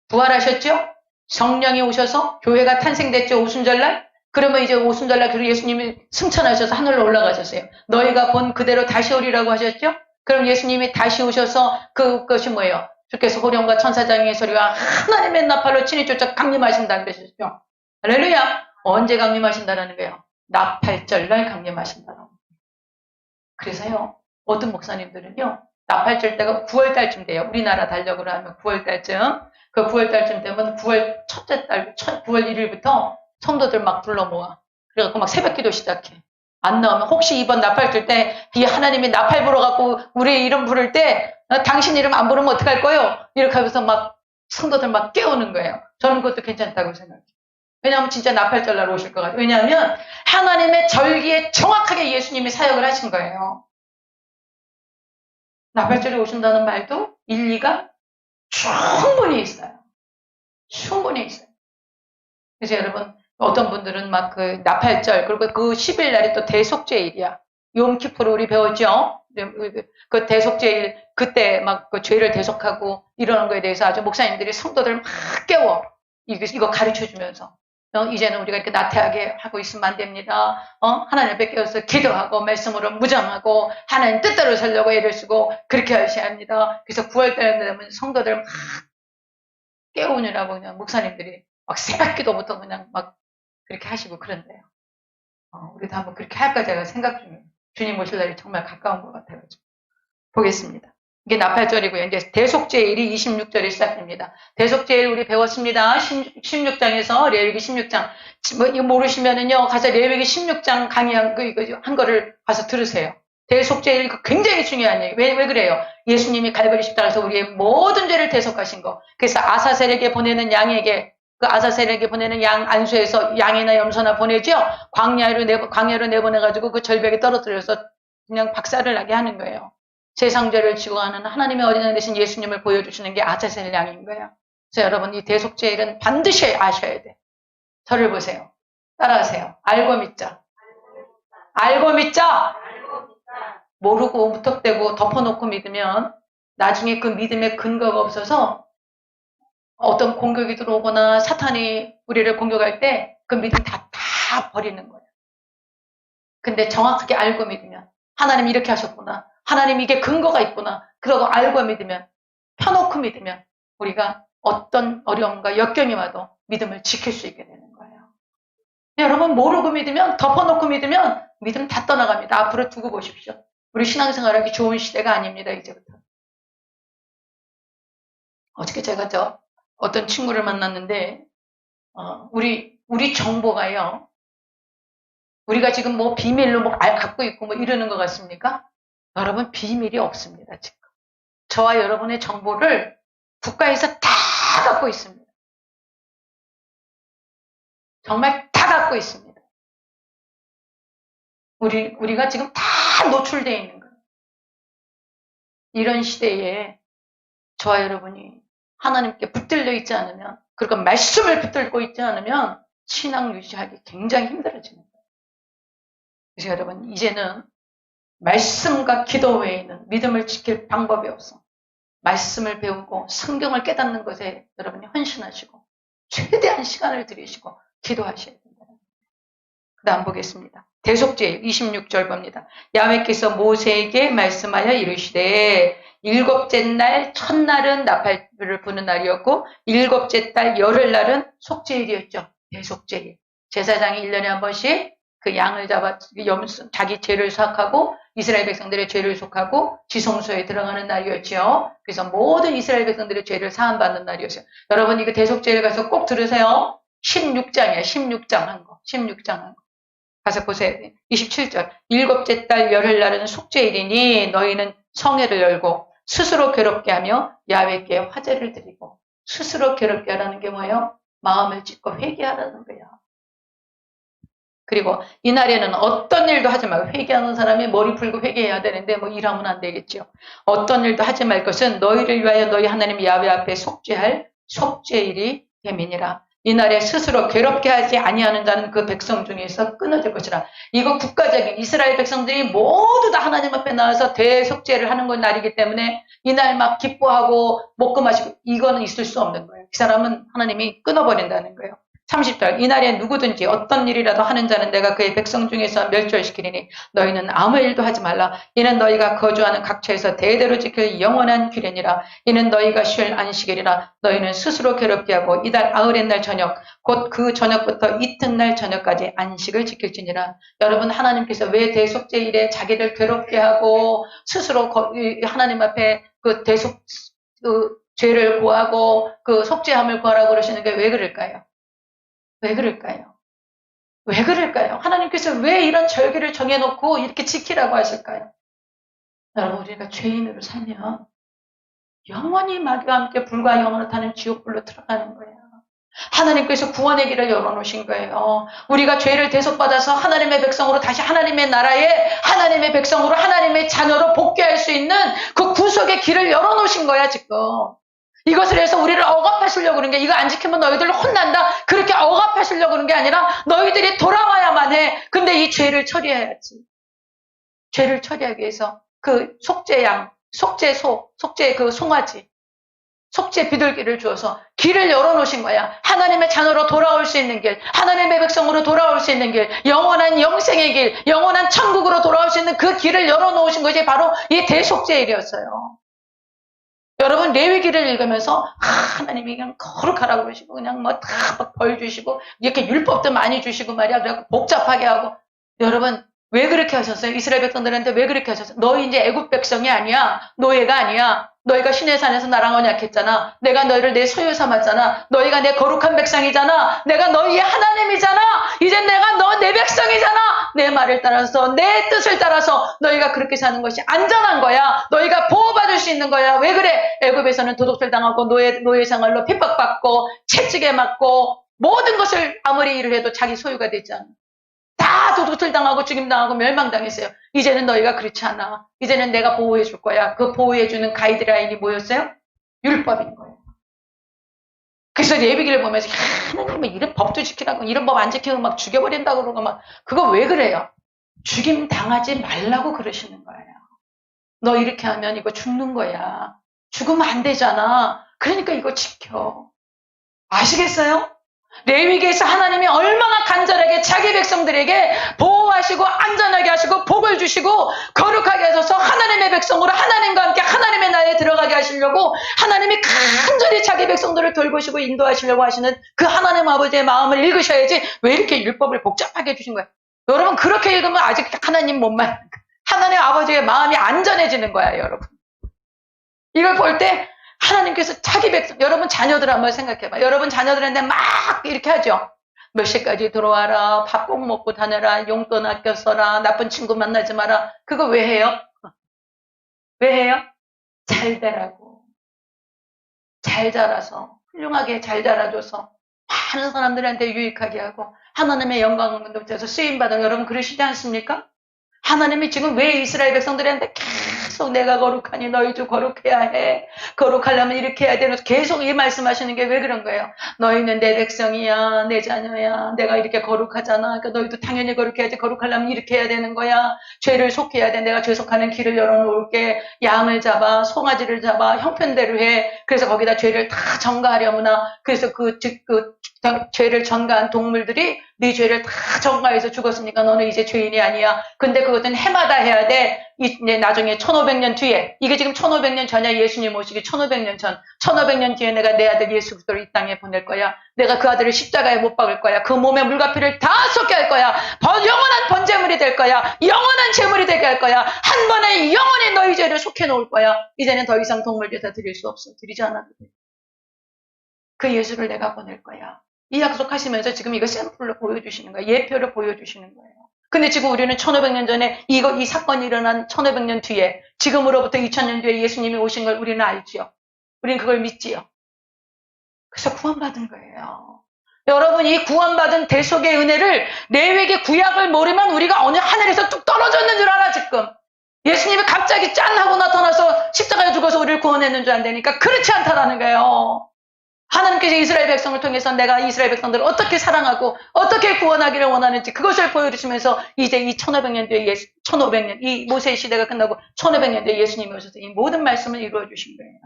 부활하셨죠? 성령이 오셔서 교회가 탄생됐죠, 오순절날? 그러면 이제 오순절날 그리고 예수님이 승천하셔서 하늘로 올라가셨어요. 너희가 본 그대로 다시 오리라고 하셨죠? 그럼 예수님이 다시 오셔서 그것이 뭐예요? 주께서 호령과 천사장의 소리와 하나님의 나팔로 친히 쫓아 강림하신다는 것이죠. 할렐루야! 언제 강림하신다라는 거예요? 나팔절날 강림하신다라고. 그래서요, 어떤 목사님들은요, 나팔절 때가 9월달쯤 돼요. 우리나라 달력으로 하면 9월달쯤. 그 9월달쯤 되면 9월 첫째 달, 9월 1일부터 성도들 막 불러 모아. 그래갖고 막 새벽 기도 시작해. 안 나오면 혹시 이번 나팔 뜰 때 이 하나님이 나팔 불어갖고 우리 이름 부를 때 당신 이름 안 부르면 어떡할 거예요? 이렇게 하면서 막 성도들 막 깨우는 거예요. 저는 그것도 괜찮다고 생각해요. 왜냐하면 진짜 나팔절날 오실 것 같아요. 왜냐하면 하나님의 절기에 정확하게 예수님이 사역을 하신 거예요. 나팔절에 오신다는 말도 일리가 충분히 있어요. 충분히 있어요. 그래서 여러분 어떤 분들은 막 그 나팔절 그리고 그 10일 날이 또 대속죄일이야. 욤키푸르 우리 배웠죠? 그 대속죄일 그때 막 그 죄를 대속하고 이러는 거에 대해서 아주 목사님들이 성도들 막 깨워 이거 가르쳐 주면서 이제는 우리가 이렇게 나태하게 하고 있으면 안 됩니다. 하나님 앞에 깨어서 기도하고 말씀으로 무장하고 하나님 뜻대로 살려고 애를 쓰고 그렇게 하셔야 합니다. 그래서 9월달에 되면 성도들 막 깨우느라고 그냥 목사님들이 막 새벽 기도부터 그냥 막 그렇게 하시고 그런데요. 우리도 한번 그렇게 할까 제가 생각 중이에요. 주님 오실 날이 정말 가까운 것 같아가지고. 보겠습니다. 이게 나팔절이고요. 이제 대속죄일이 26절에 시작됩니다. 대속죄일 우리 배웠습니다. 16장에서 레위기 16장. 뭐 이거 모르시면은요, 가서 레위기 16장 강의한 한 거를 가서 들으세요. 대속죄일 굉장히 중요한 얘기. 왜 그래요? 예수님이 갈보리 십자가에서 우리의 모든 죄를 대속하신 거. 그래서 아사셀에게 보내는 양에게 그 아사셀에게 보내는 양 안수에서 양이나 염소나 보내죠. 광야로 내보내가지고 그 절벽에 떨어뜨려서 그냥 박살을 나게 하는 거예요. 세상 죄를 지고 가는 하나님의 어린양 되신 예수님을 보여주시는 게 아사셀 양인 거예요. 그래서 여러분 이 대속죄일은 반드시 아셔야 돼. 저를 보세요. 따라하세요. 알고 믿자. 알고 믿자. 모르고 무턱대고 덮어놓고 믿으면 나중에 그 믿음의 근거가 없어서 어떤 공격이 들어오거나 사탄이 우리를 공격할 때 그 믿음 다 버리는 거예요. 근데 정확하게 알고 믿으면 하나님 이렇게 하셨구나. 하나님 이게 근거가 있구나. 그러고 알고 믿으면 펴놓고 믿으면 우리가 어떤 어려움과 역경이 와도 믿음을 지킬 수 있게 되는 거예요. 여러분 모르고 믿으면 덮어놓고 믿으면 믿음 다 떠나갑니다. 앞으로 두고 보십시오. 우리 신앙생활하기 좋은 시대가 아닙니다. 이제부터. 어저께 제가 어떤 친구를 만났는데 우리 정보가요. 우리가 지금 뭐 비밀로 뭐 갖고 있고 뭐 이러는 것 같습니까? 여러분 비밀이 없습니다. 지금. 저와 여러분의 정보를 국가에서 다 갖고 있습니다. 정말 다 갖고 있습니다. 우리가 지금 다 노출되어 있는 거예요. 이런 시대에 저와 여러분이 하나님께 붙들려 있지 않으면 그리고 말씀을 붙들고 있지 않으면 신앙 유지하기 굉장히 힘들어지는 거예요. 그래서 여러분 이제는 말씀과 기도 외에는 믿음을 지킬 방법이 없어. 말씀을 배우고 성경을 깨닫는 것에 여러분이 헌신하시고 최대한 시간을 들이시고 기도하셔야 된다. 그 다음 보겠습니다. 대속죄일 26절 봅니다. 야훼께서 모세에게 말씀하여 이르시되 일곱째 날 첫날은 나팔불을 부는 날이었고 일곱째 달 열흘날은 속죄일이었죠. 대속죄일. 제사장이 1년에 한 번씩 그 양을 잡아 자기 죄를 속하고 이스라엘 백성들의 죄를 속하고 지성소에 들어가는 날이었죠. 그래서 모든 이스라엘 백성들의 죄를 사함받는 날이었어요. 여러분 이거 대속죄일 가서 꼭 들으세요. 16장이야. 16장 한 거. 16장 한 거. 가서 보세요. 27절. 일곱째 달 열흘날은 속죄일이니 너희는 성회를 열고 스스로 괴롭게 하며 야훼께 화제를 드리고 스스로 괴롭게 하라는 게 뭐예요? 마음을 찢고 회개하라는 거예요. 그리고 이날에는 어떤 일도 하지 말고 회개하는 사람이 머리 풀고 회개해야 되는데 뭐 일하면 안 되겠죠. 어떤 일도 하지 말 것은 너희를 위하여 너희 하나님 야훼 앞에 속죄할 속죄일이 됨이니라. 이날에 스스로 괴롭게 하지 아니하는 자는 그 백성 중에서 끊어질 것이라. 이거 국가적인 이스라엘 백성들이 모두 다 하나님 앞에 나와서 대속죄를 하는 건 날이기 때문에 이날 막 기뻐하고 먹고마시고 이거는 있을 수 없는 거예요. 그 사람은 하나님이 끊어버린다는 거예요. 30절 이날에 누구든지 어떤 일이라도 하는 자는 내가 그의 백성 중에서 멸절시키리니 너희는 아무 일도 하지 말라. 이는 너희가 거주하는 각처에서 대대로 지킬 영원한 규례니라. 이는 너희가 쉴 안식일이라. 너희는 스스로 괴롭게 하고 이달 아흐렛날 저녁 곧 그 저녁부터 이튿날 저녁까지 안식을 지킬지니라. 여러분 하나님께서 왜 대속죄일에 자기를 괴롭게 하고 스스로 하나님 앞에 그 죄를 구하고 그 속죄함을 구하라고 그러시는 게 왜 그럴까요? 왜 그럴까요? 왜 그럴까요? 하나님께서 왜 이런 절기를 정해놓고 이렇게 지키라고 하실까요? 여러분 우리가 죄인으로 살면 영원히 마귀와 함께 불과 영원을 타는 지옥불로 들어가는 거예요. 하나님께서 구원의 길을 열어놓으신 거예요. 우리가 죄를 대속받아서 하나님의 백성으로 다시 하나님의 나라에 하나님의 백성으로 하나님의 자녀로 복귀할 수 있는 그 구속의 길을 열어놓으신 거야 지금. 이것을 해서 우리를 억압하시려고 그런 게 이거 안 지키면 너희들 혼난다 그렇게 억압하시려고 그런 게 아니라 너희들이 돌아와야만 해. 근데 이 죄를 처리해야지. 죄를 처리하기 위해서 그 속죄양, 속죄소, 속죄 그 송아지, 속죄 비둘기를 주어서 길을 열어놓으신 거야. 하나님의 자녀로 돌아올 수 있는 길, 하나님의 백성으로 돌아올 수 있는 길, 영원한 영생의 길, 영원한 천국으로 돌아올 수 있는 그 길을 열어놓으신 것이 바로 이 대속죄일이었어요. 여러분 레위기를 읽으면서 하나님이 그냥 거룩하라고 그러시고 그냥 뭐 다 벌 주시고 이렇게 율법도 많이 주시고 말이야. 그래갖고 복잡하게 하고 여러분 왜 그렇게 하셨어요? 이스라엘 백성들한테 왜 그렇게 하셨어요? 너희 이제 애굽 백성이 아니야. 노예가 아니야. 너희가 시내산에서 나랑 언약했잖아. 내가 너희를 내 소유 삼았잖아. 너희가 내 거룩한 백성이잖아. 내가 너희의 하나님이잖아. 이제 내가 너 내 백성이잖아. 내 말을 따라서 내 뜻을 따라서 너희가 그렇게 사는 것이 안전한 거야. 너희가 보호받을 수 있는 거야. 왜 그래? 애굽에서는 도둑질 당하고 노예 생활로 핍박받고 채찍에 맞고 모든 것을 아무리 일을 해도 자기 소유가 되지 않아. 다 도둑질 당하고 죽임당하고 멸망당했어요. 이제는 너희가 그렇지 않아. 이제는 내가 보호해 줄 거야. 그 보호해주는 가이드라인이 뭐였어요? 율법인 거예요. 그래서 레위기를 보면서 하나님은 이런 법도 지키라고 이런 법 안 지키면 막 죽여버린다고 그러고 막 그거 왜 그래요? 죽임 당하지 말라고 그러시는 거예요. 너 이렇게 하면 이거 죽는 거야. 죽으면 안 되잖아. 그러니까 이거 지켜. 아시겠어요? 레위기에서 하나님이 얼마나 간절하게 자기 백성들에게 보호하시고 안전하게 하시고 복을 주시고 거룩하게 하셔서 하나님의 백성으로 하나님과 함께 하나님의 나라에 들어가게 하시려고 하나님이 간절히 자기 백성들을 돌보시고 인도하시려고 하시는 그 하나님 아버지의 마음을 읽으셔야지 왜 이렇게 율법을 복잡하게 해주신 거예요? 여러분 그렇게 읽으면 아직 하나님 못만 하나님 아버지의 마음이 안전해지는 거야 여러분. 이걸 볼 때 하나님께서 자기 백성, 여러분 자녀들 한번 생각해봐. 여러분 자녀들한테 막 이렇게 하죠. 몇 시까지 들어와라, 밥 꼭 먹고 다녀라, 용돈 아껴 써라, 나쁜 친구 만나지 마라. 그거 왜 해요? 왜 해요? 잘 되라고. 잘 자라서, 훌륭하게 잘 자라줘서 많은 사람들한테 유익하게 하고 하나님의 영광을 높여서 쓰임받은 여러분 그러시지 않습니까? 하나님이 지금 왜 이스라엘 백성들한테 계속 내가 거룩하니 너희도 거룩해야 해. 거룩하려면 이렇게 해야 되는 계속 이 말씀하시는 게 왜 그런 거예요? 너희는 내 백성이야. 내 자녀야. 내가 이렇게 거룩하잖아. 그러니까 너희도 당연히 거룩해야지. 거룩하려면 이렇게 해야 되는 거야. 죄를 속해야 돼. 내가 죄 속하는 길을 열어놓을게. 양을 잡아. 송아지를 잡아. 형편대로 해. 그래서 거기다 죄를 다 전가하려무나. 그래서 그 죄를 전가한 동물들이 네 죄를 다 전가해서 죽었으니까 너는 이제 죄인이 아니야. 근데 그것은 해마다 해야 돼. 이제 나중에 1500년 뒤에 이게 지금 1500년 전이야. 예수님 오시기 1500년 전 1500년 뒤에 내가 내 아들 예수 그리스도를 이 땅에 보낼 거야. 내가 그 아들을 십자가에 못 박을 거야. 그 몸에 물과 피를 다 쏟게 할 거야. 영원한 번제물이 될 거야. 영원한 제물이 되게 할 거야. 한 번에 영원히 너희 죄를 속해 놓을 거야. 이제는 더 이상 동물 제사 드릴 수 없어. 드리지 않아도 돼. 그 예수를 내가 보낼 거야. 이 약속하시면서 지금 이거 샘플로 보여주시는 거예요. 예표를 보여주시는 거예요. 근데 지금 우리는 1500년 전에 이 사건이 일어난 1500년 뒤에 지금으로부터 2000년 뒤에 예수님이 오신 걸 우리는 알지요. 우리는 그걸 믿지요. 그래서 구원받은 거예요. 여러분 이 구원받은 대속의 은혜를 레위기 구약을 모르면 우리가 어느 하늘에서 뚝 떨어졌는 줄 알아 지금. 예수님이 갑자기 짠 하고 나타나서 십자가에 죽어서 우리를 구원했는 줄 안다니까 그렇지 않다라는 거예요. 하나님께서 이스라엘 백성을 통해서 내가 이스라엘 백성들을 어떻게 사랑하고 어떻게 구원하기를 원하는지 그것을 보여주시면서 이제 이 1500년, 1500년, 이 모세의 시대가 끝나고 1500년 뒤에 예수님이 오셔서 이 모든 말씀을 이루어 주신 거예요.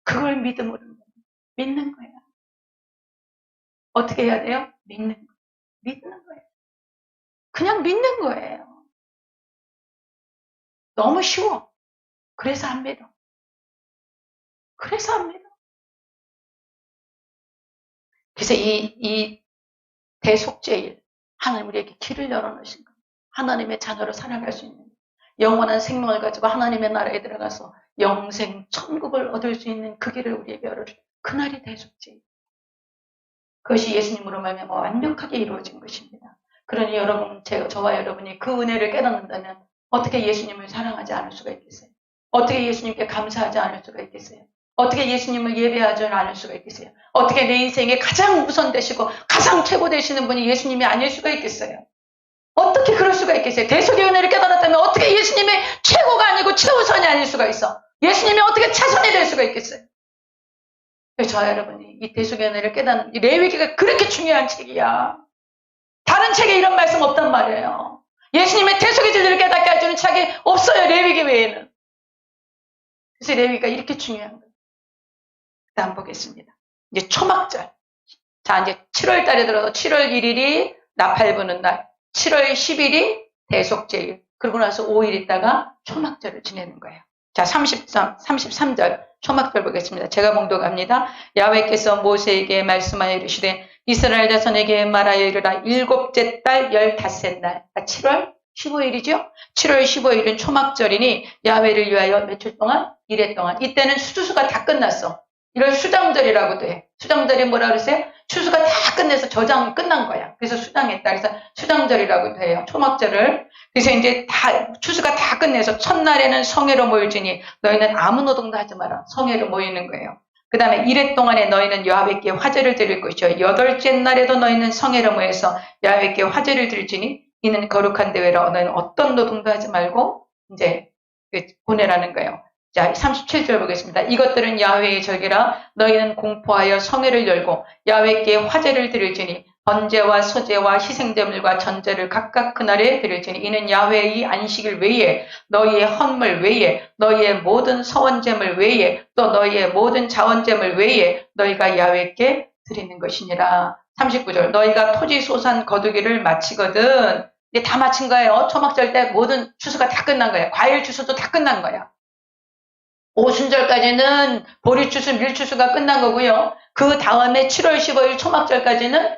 그걸 믿음으로 믿는 거예요. 어떻게 해야 돼요? 믿는 거예요. 믿는 거예요. 그냥 믿는 거예요. 너무 쉬워. 그래서 합니다. 그래서 합니다. 그래서 이 대속죄일, 하나님 우리에게 길을 열어놓으신 거예요. 하나님의 자녀로 살아갈 수 있는 영원한 생명을 가지고 하나님의 나라에 들어가서 영생, 천국을 얻을 수 있는 그 길을 우리에게 열어주신 그날이 대속죄일. 그것이 예수님으로 말미암아 완벽하게 이루어진 것입니다. 그러니 여러분, 저와 여러분이 그 은혜를 깨닫는다면 어떻게 예수님을 사랑하지 않을 수가 있겠어요? 어떻게 예수님께 감사하지 않을 수가 있겠어요? 어떻게 예수님을 예배하지 않을 수가 있겠어요? 어떻게 내 인생에 가장 우선 되시고 가장 최고 되시는 분이 예수님이 아닐 수가 있겠어요? 어떻게 그럴 수가 있겠어요? 대속의 은혜를 깨달았다면 어떻게 예수님이 최고가 아니고 최우선이 아닐 수가 있어? 예수님이 어떻게 차선이 될 수가 있겠어요? 저와 여러분이 이 대속의 은혜를 깨닫는 이 레위기가 그렇게 중요한 책이야. 다른 책에 이런 말씀 없단 말이에요. 예수님의 대속의 진리를 깨닫게 해주는 책이 없어요. 레위기 외에는. 그래서 레위기가 이렇게 중요한 거예요. 다음 보겠습니다. 이제 초막절. 자, 이제 7월 달에 들어서 7월 1일이 나팔 부는 날, 7월 10일이 대속제일, 그러고 나서 5일 있다가 초막절을 지내는 거예요. 자, 33절 초막절 보겠습니다. 제가 봉독합니다. 야훼께서 모세에게 말씀하여 이르시되 이스라엘 자손에게 말하여 이르라. 일곱째 달 15날, 7월 15일이죠? 7월 15일은 초막절이니 야훼를 위하여 며칠 동안? 1회 동안. 이때는 수주수가 다 끝났어. 이걸 수장절이라고도 해. 수장절이 뭐라 그러세요? 추수가 다 끝내서 저장이 끝난 거야. 그래서 수장했다. 그래서 수장절이라고도 해요. 초막절을. 그래서 이제 다 추수가 다 끝내서 첫날에는 성회로 모일지니 너희는 아무 노동도 하지 마라. 성회로 모이는 거예요. 그 다음에 1회 동안에 너희는 여호와께 화제를 드릴 것이요. 8째 날에도 너희는 성회로 모여서 여호와께 화제를 드릴지니 이는 거룩한 대회라. 너희는 어떤 노동도 하지 말고 이제 보내라는 거예요. 자, 37절 보겠습니다. 이것들은 야훼의 절기라. 너희는 공포하여 성회를 열고 야훼께 화제를 드릴지니 번제와 소제와 희생제물과 전제를 각각 그날에 드릴지니 이는 야훼의 안식일 외에 너희의 헌물 외에 너희의 모든 서원제물 외에 또 너희의 모든 자원제물 외에 너희가 야훼께 드리는 것이니라. 39절 너희가 토지 소산 거두기를 마치거든. 이제 다 마친 거예요. 초막절 때 모든 추수가 다 끝난 거예요. 과일 추수도 다 끝난 거야. 오순절까지는 보리추수, 밀추수가 끝난 거고요. 그 다음에 7월 15일 초막절까지는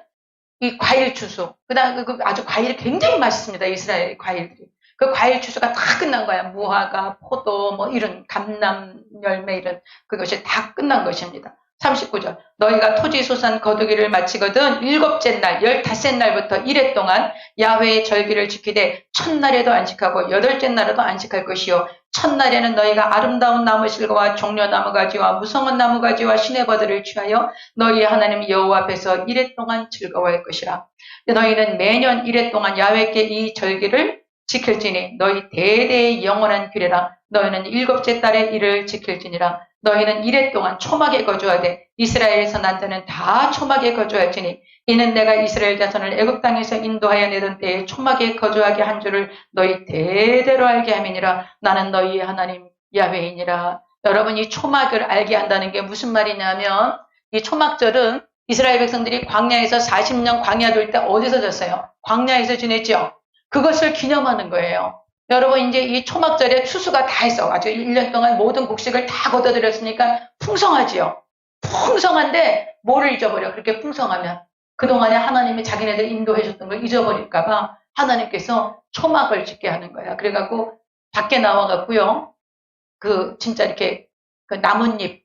이 과일 추수. 그 다음에 아주 과일이 굉장히 맛있습니다. 이스라엘 과일들이. 그 과일 추수가 다 끝난 거야. 무화과, 포도, 뭐 이런 감람 열매 이런 그것이 다 끝난 것입니다. 39절 너희가 토지 소산 거두기를 마치거든 7째 날 15날부터 1회 동안 야훼의 절기를 지키되 첫날에도 안식하고 8째 날에도 안식할 것이요 첫날에는 너희가 아름다운 나무실과와 종려나무가지와 무성한 나무가지와 시내버들을 취하여 너희 하나님 여호와 앞에서 1회 동안 즐거워할 것이라. 너희는 매년 1회 동안 야훼께 이 절기를 지킬지니 너희 대대의 영원한 규례라. 너희는 7째 달에 이를 지킬지니라. 너희는 1회 동안 초막에 거주하되 이스라엘에서 난 자는 다 초막에 거주할지니 이는 내가 이스라엘 자손을 애굽 땅에서 인도하여 내던 때에 초막에 거주하게 한 줄을 너희 대대로 알게 함이니라. 나는 너희의 하나님 야훼이니라. 여러분 이 초막을 알게 한다는 게 무슨 말이냐면 이 초막절은 이스라엘 백성들이 광야에서 40년 광야 돌 때 어디서 졌어요? 광야에서 지냈죠. 그것을 기념하는 거예요. 여러분 이제 이 초막절에 추수가 다 했어. 아주 1년 동안 모든 곡식을 다 걷어들였으니까 풍성하지요. 풍성한데 뭐를 잊어버려? 그렇게 풍성하면 그동안에 하나님이 자기네들 인도해 줬던 걸 잊어버릴까 봐 하나님께서 초막을 짓게 하는 거야. 그래갖고 밖에 나와갖고요. 그 진짜 이렇게 그 나뭇잎,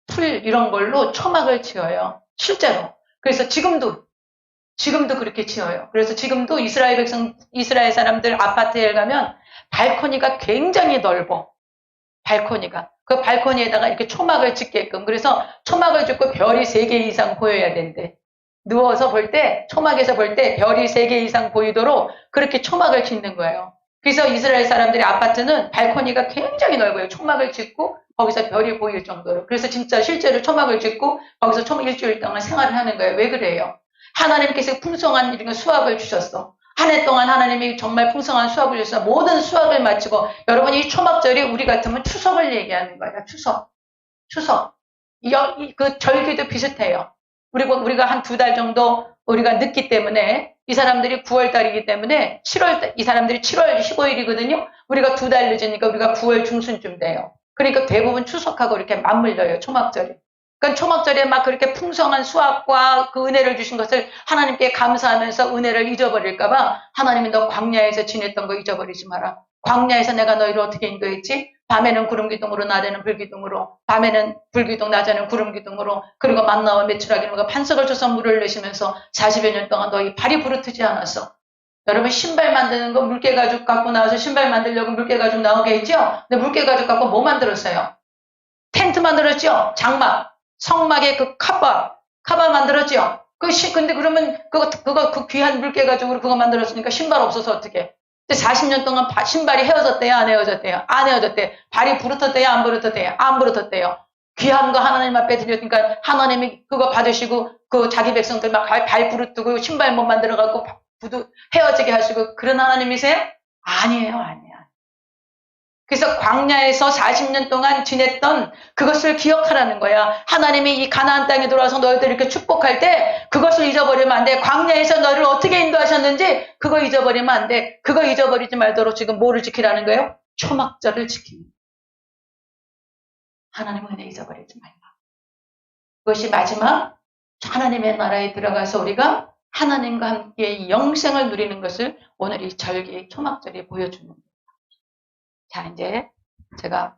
풀 이런 걸로 초막을 지어요. 실제로. 그래서 지금도 그렇게 지어요. 그래서 지금도 이스라엘 사람들 아파트에 가면 발코니가 굉장히 넓어. 발코니가. 그 발코니에다가 이렇게 초막을 짓게끔. 그래서 초막을 짓고 별이 3개 이상 보여야 된대. 누워서 볼 때, 초막에서 볼 때 별이 3개 이상 보이도록 그렇게 초막을 짓는 거예요. 그래서 이스라엘 사람들의 아파트는 발코니가 굉장히 넓어요. 초막을 짓고 거기서 별이 보일 정도로. 그래서 진짜 실제로 초막을 짓고 거기서 초막 일주일 동안 생활을 하는 거예요. 왜 그래요? 하나님께서 풍성한 이런 수확을 주셨어. 한 해 동안 하나님이 정말 풍성한 수확을 주셔서 모든 수확을 마치고, 여러분 이 초막절이 우리 같으면 추석을 얘기하는 거예요. 추석. 그 절기도 비슷해요. 우리가 한 2달 정도 우리가 늦기 때문에, 이 사람들이 9월 달이기 때문에 이 사람들이 7월 15일이거든요. 우리가 2달 늦으니까 우리가 9월 중순쯤 돼요. 그러니까 대부분 추석하고 이렇게 맞물려요, 초막절이. 그러니까 초막절에 막 그렇게 풍성한 수확과 그 은혜를 주신 것을 하나님께 감사하면서 은혜를 잊어버릴까봐 하나님이 너 광야에서 지냈던 거 잊어버리지 마라. 광야에서 내가 너희를 어떻게 인도했지? 밤에는 구름기둥으로, 낮에는 불기둥으로, 밤에는 불기둥, 낮에는 구름기둥으로, 그리고 만나와 메추라기는 반석을 줘서 물을 내시면서 40여 년 동안 너희 발이 부르트지 않았어. 여러분 신발 만드는 거 물개 가죽 갖고 나와서 신발 만들려고 물개 가죽 나오게 했죠? 근데 물개 가죽 갖고 뭐 만들었어요? 텐트 만들었죠? 장막. 성막의 그 카바 만들었죠? 근데 그러면 그 귀한 물개 가죽으로 그거 만들었으니까 신발 없어서 어떻게? 근데 40년 동안 신발이 헤어졌대요? 안 헤어졌대요? 안 헤어졌대. 발이 부르텄대요? 안 부르텄대요? 안 부르텄대요. 귀한 거 하나님 앞에 드렸으니까 하나님이 그거 받으시고 그 자기 백성들 막 발 부르뜨고 신발 못 만들어갖고 부두 헤어지게 하시고 그런 하나님이세요? 아니에요. 그래서 광야에서 40년 동안 지냈던 그것을 기억하라는 거야. 하나님이 이 가나안 땅에 들어와서 너희들 이렇게 축복할 때 그것을 잊어버리면 안 돼. 광야에서 너를 어떻게 인도하셨는지 그거 잊어버리면 안 돼. 그거 잊어버리지 말도록 지금 뭐를 지키라는 거예요? 초막절을 지키는 거예요. 하나님 은혜 잊어버리지 말라. 그것이 마지막 하나님의 나라에 들어가서 우리가 하나님과 함께 영생을 누리는 것을 오늘 이 절기 초막절이 보여주는 거예요. 자, 이제 제가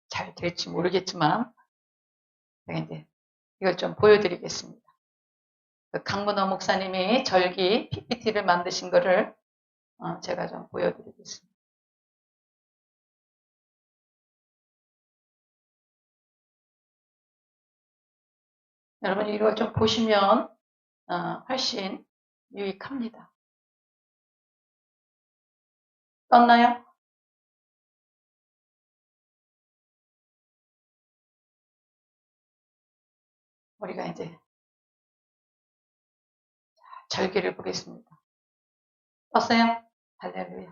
잘 될지 모르겠지만 제가 이제 이걸 좀 보여드리겠습니다. 강문호 목사님이 절기 PPT를 만드신 거를 제가 좀 보여드리겠습니다. 여러분 이걸 좀 보시면 훨씬 유익합니다. 떴나요? 우리가 이제 절기를 보겠습니다. 떴어요? 할렐루야.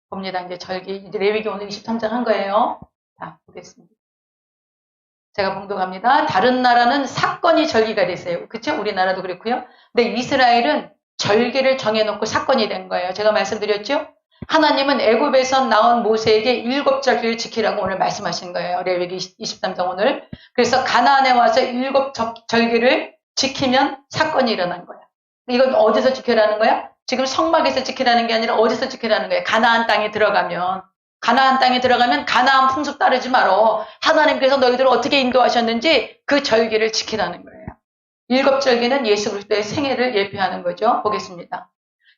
봅니다. 이제 절기, 이제 레위기 오늘 23장 한 거예요. 자, 보겠습니다. 제가 봉독합니다. 다른 나라는 사건이 절기가 됐어요. 그쵸? 우리나라도 그렇고요. 근데 이스라엘은 절기를 정해놓고 사건이 된 거예요. 제가 말씀드렸죠? 하나님은 애굽에서 나온 모세에게 7절기를 지키라고 오늘 말씀하신 거예요. 레위기 23장 오늘. 그래서 가나안에 와서 7절기를 지키면 사건이 일어난 거야. 이건 어디서 지키라는 거야? 지금 성막에서 지키라는 게 아니라 어디서 지키라는 거야? 가나안 땅에 들어가면 가나안 풍습 따르지 말어. 하나님께서 너희들을 어떻게 인도하셨는지 그 절기를 지키라는 거예요. 7절기는 예수 그리스도의 생애를 예표하는 거죠. 보겠습니다.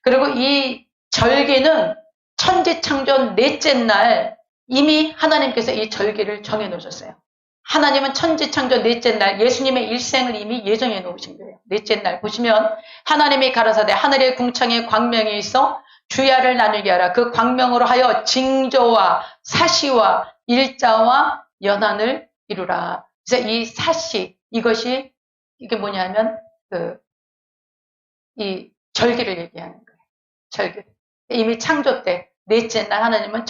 그리고 이 절기는 천지창조 넷째 날 이미 하나님께서 이 절기를 정해 놓으셨어요. 하나님은 천지창조 넷째 날 예수님의 일생을 이미 예정해 놓으신 거예요. 넷째 날 보시면 하나님이 가라사대 하늘의 궁창에 광명이 있어 주야를 나누게 하라. 그 광명으로 하여 징조와 사시와 일자와 연한을 이루라. 그래서 이 사시 이게 뭐냐면 이 절기를 얘기하는 거예요. 절기. 이미 창조 때 넷째 날 하나님은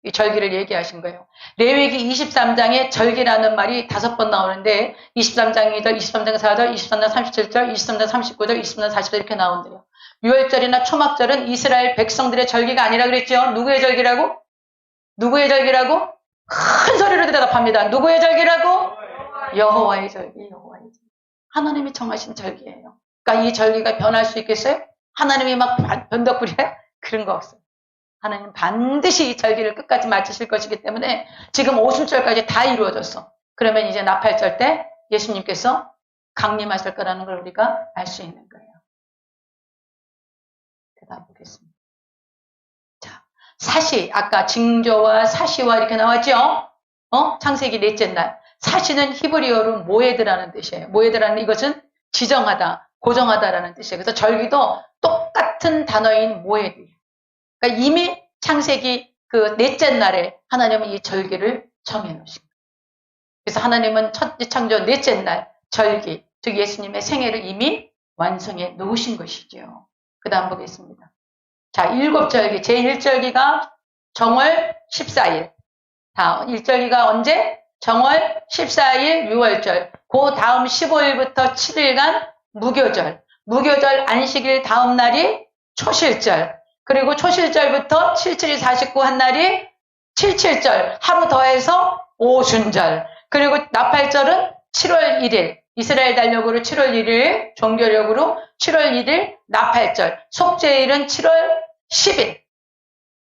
이 절기를 얘기하신 거예요. 레위기 23장에 절기라는 말이 5번 나오는데 23장 2절, 23장 4절, 23장 37절, 23장 39절, 23장 40절 이렇게 나온대요. 유월절이나 초막절은 이스라엘 백성들의 절기가 아니라 그랬죠. 누구의 절기라고? 큰 소리로 대답합니다. 누구의 절기라고? 여호와의 절기. 하나님이 정하신 절기예요. 그러니까 이 절기가 변할 수 있겠어요? 하나님이 막 변덕부려요? 그런 거 없어요. 하나님 반드시 이 절기를 끝까지 마치실 것이기 때문에 지금 오순절까지 다 이루어졌어. 그러면 이제 나팔절 때 예수님께서 강림하실 거라는 걸 우리가 알 수 있는 거예요. 대답 보겠습니다. 자, 사시, 아까 징조와 사시와 이렇게 나왔죠? 창세기 넷째 날. 사시는 히브리어로 모에드라는 뜻이에요. 모에드라는 이것은 지정하다, 고정하다라는 뜻이에요. 그래서 절기도 똑같은 단어인 모에드예요. 그러니까 이미 창세기 그 넷째 날에 하나님은 이 절기를 정해놓으신 거예요. 그래서 하나님은 첫째 창조 넷째 날 절기, 즉 예수님의 생애를 이미 완성해 놓으신 것이죠. 그 다음 보겠습니다. 자, 7절기, 제1절기가 정월 14일. 다음 1절기가 언제? 정월 14일 6월절. 그 다음 15일부터 7일간 무교절. 무교절 안식일 다음 날이 초실절. 그리고 초실절부터 77이 49 한 날이 77절. 하루 더해서 오순절. 그리고 나팔절은 7월 1일. 이스라엘 달력으로 7월 1일, 종교력으로 7월 1일 나팔절. 속죄일은 7월 10일.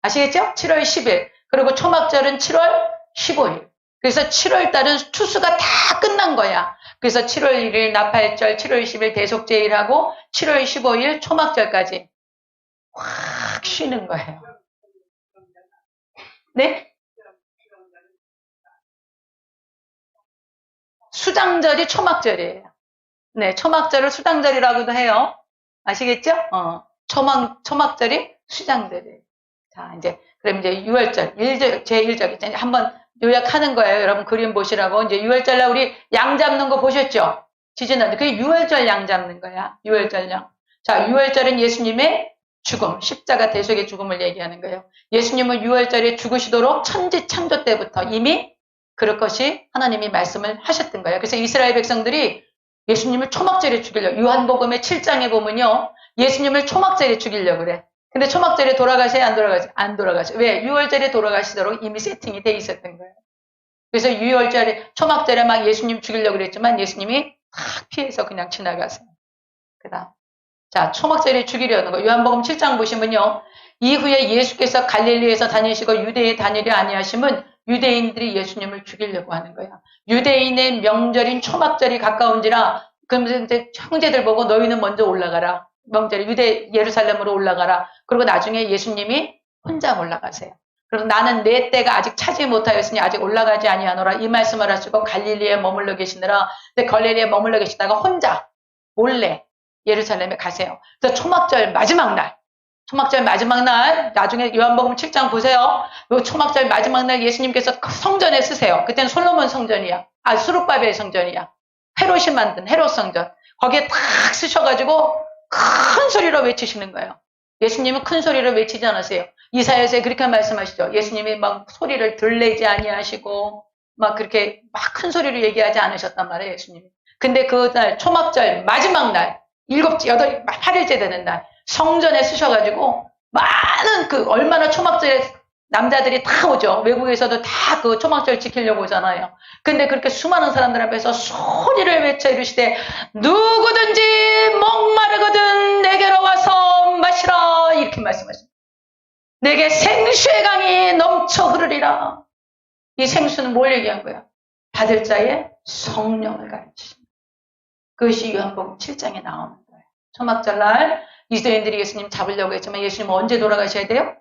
아시겠죠? 7월 10일. 그리고 초막절은 7월 15일. 그래서 7월 달은 추수가 다 끝난 거야. 그래서 7월 1일 나팔절, 7월 10일 대속죄일하고 7월 15일 초막절까지 확 쉬는 거예요. 네? 수장절이 초막절이에요. 네, 초막절을 수장절이라고도 해요. 아시겠죠? 초막절이 수장절이에요. 자, 그럼 이제 6월절, 제1절, 이제 한번 요약하는 거예요. 여러분 그림 보시라고. 이제 6월절 날 우리 양 잡는 거 보셨죠? 지지난주. 그게 6월절 양 잡는 거야. 6월절 양. 자, 6월절은 예수님의 죽음, 십자가 대속의 죽음을 얘기하는 거예요. 예수님은 6월절에 죽으시도록 천지 창조 때부터 이미 그럴 것이 하나님이 말씀을 하셨던 거예요. 그래서 이스라엘 백성들이 예수님을 초막절에 죽이려고, 요한복음의 7장에 보면요. 예수님을 초막절에 죽이려고 그래. 근데 초막절에 돌아가세요? 안 돌아가세요? 안 돌아가세요. 왜? 6월절에 돌아가시도록 이미 세팅이 돼 있었던 거예요. 그래서 6월절에, 초막절에 막 예수님 죽이려고 그랬지만 예수님이 탁 피해서 그냥 지나가세요. 그 다음. 자, 초막절에 죽이려는 거. 요한복음 7장 보시면요. 이후에 예수께서 갈릴리에서 다니시고 유대에 다니려 아니하심은 유대인들이 예수님을 죽이려고 하는 거야. 유대인의 명절인 초막절이 가까운지라 그러면서 이제 형제들 보고 너희는 먼저 올라가라. 명절에 예루살렘으로 올라가라. 그리고 나중에 예수님이 혼자 올라가세요. 그래서 나는 내 때가 아직 차지 못하였으니 아직 올라가지 아니하노라. 이 말씀을 하시고 갈릴리에 머물러 계시느라. 근데 갈릴리에 머물러 계시다가 혼자 몰래 예루살렘에 가세요. 그래서 초막절 마지막 날. 초막절 마지막 날, 나중에 요한복음 7장 보세요. 요 초막절 마지막 날 예수님께서 성전에 쓰세요. 그때는 솔로몬 성전이야. 수룹바벨 성전이야. 헤롯이 만든 헤롯 성전. 거기에 탁 쓰셔가지고 큰 소리로 외치시는 거예요. 예수님은 큰 소리로 외치지 않으세요. 이사야서에 그렇게 말씀하시죠. 예수님이 막 소리를 들내지 아니하시고 막 그렇게 막 큰 소리로 얘기하지 않으셨단 말이에요. 예수님이. 근데 그날 초막절 마지막 날 8일째 되는 날 성전에 쓰셔가지고 많은 얼마나 초막절에 남자들이 다 오죠. 외국에서도 다 그 초막절 지키려고 오잖아요. 근데 그렇게 수많은 사람들 앞에서 소리를 외쳐 이르시되 누구든지 목마르거든 내게로 와서 마시라 이렇게 말씀하십니다. 내게 생수의 강이 넘쳐 흐르리라. 이 생수는 뭘 얘기한 거야? 받을 자의 성령을 가르치십니다. 그것이 요한복음 7장에 나오는 거예요. 초막절 날 유대인들이 예수님 잡으려고 했지만 예수님은 언제 돌아가셔야 돼요?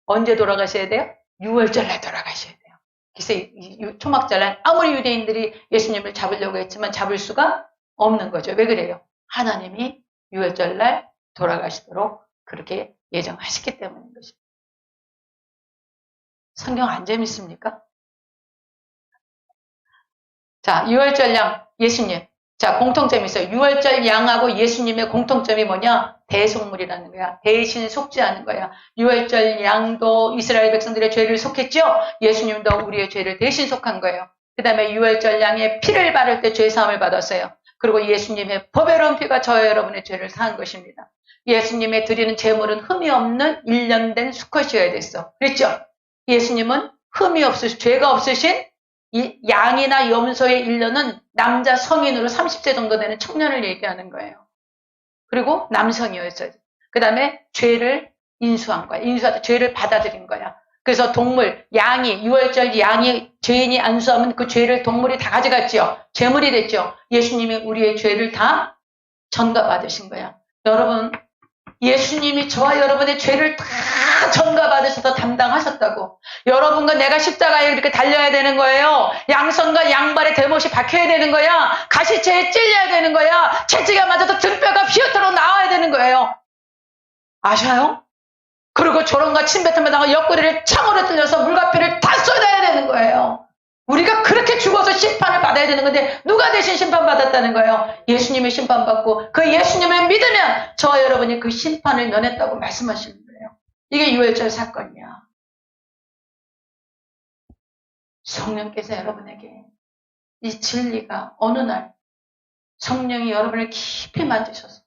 언제 돌아가셔야 돼요? 6월절 날 돌아가셔야 돼요. 그래서 이 초막절 날 아무리 유대인들이 예수님을 잡으려고 했지만 잡을 수가 없는 거죠. 왜 그래요? 하나님이 6월절 날 돌아가시도록 그렇게 예정하셨기 때문인 것입니다. 성경 안 재밌습니까? 자, 6월절 양 예수님. 자, 공통점이 있어요. 6월절 양하고 예수님의 공통점이 뭐냐? 대속물이라는 거야. 대신 속죄하는 거야. 6월절 양도 이스라엘 백성들의 죄를 속했죠? 예수님도 우리의 죄를 대신 속한 거예요. 그 다음에 6월절 양의 피를 바를 때 죄사함을 받았어요. 그리고 예수님의 보배로운 피가 저와 여러분의 죄를 사한 것입니다. 예수님의 드리는 제물은 흠이 없는 1년 된 수컷이어야 됐어. 그랬죠? 예수님은 흠이 없으신, 죄가 없으신 이 양이나 염소의 1년은 남자 성인으로 30세 정도 되는 청년을 얘기하는 거예요. 그리고 남성이었어요. 그 다음에 죄를 인수한 거야. 인수하다 죄를 받아들인 거야. 그래서 동물, 양이 6월절 양이 죄인이 안수하면 그 죄를 동물이 다 가져갔지요. 죄물이 됐죠. 예수님이 우리의 죄를 다 전가받으신 거야. 여러분, 예수님이 저와 여러분의 죄를 다 전가받으셔서 담당하셨다고. 여러분과 내가 십자가에 이렇게 달려야 되는 거예요. 양손과 양발에 대못이 박혀야 되는 거야. 가시체에 찔려야 되는 거야. 채찍에 맞아서 등뼈가 휘어터로 나와야 되는 거예요. 아셔요? 그리고 그리고 조롱과 침뱉음을 당하고 옆구리를 창으로 뚫려서 물과피를 다 쏟아야 되는 거예요. 우리가 그렇게 죽어서 심판을 받아야 되는 건데 누가 대신 심판받았다는 거예요? 예수님이 심판받고 그 예수님을 믿으면 저와 여러분이 그 심판을 면했다고 말씀하시는 거예요. 이게 유월절 사건이야. 성령께서 여러분에게 이 진리가 어느 날 성령이 여러분을 깊이 만지셔서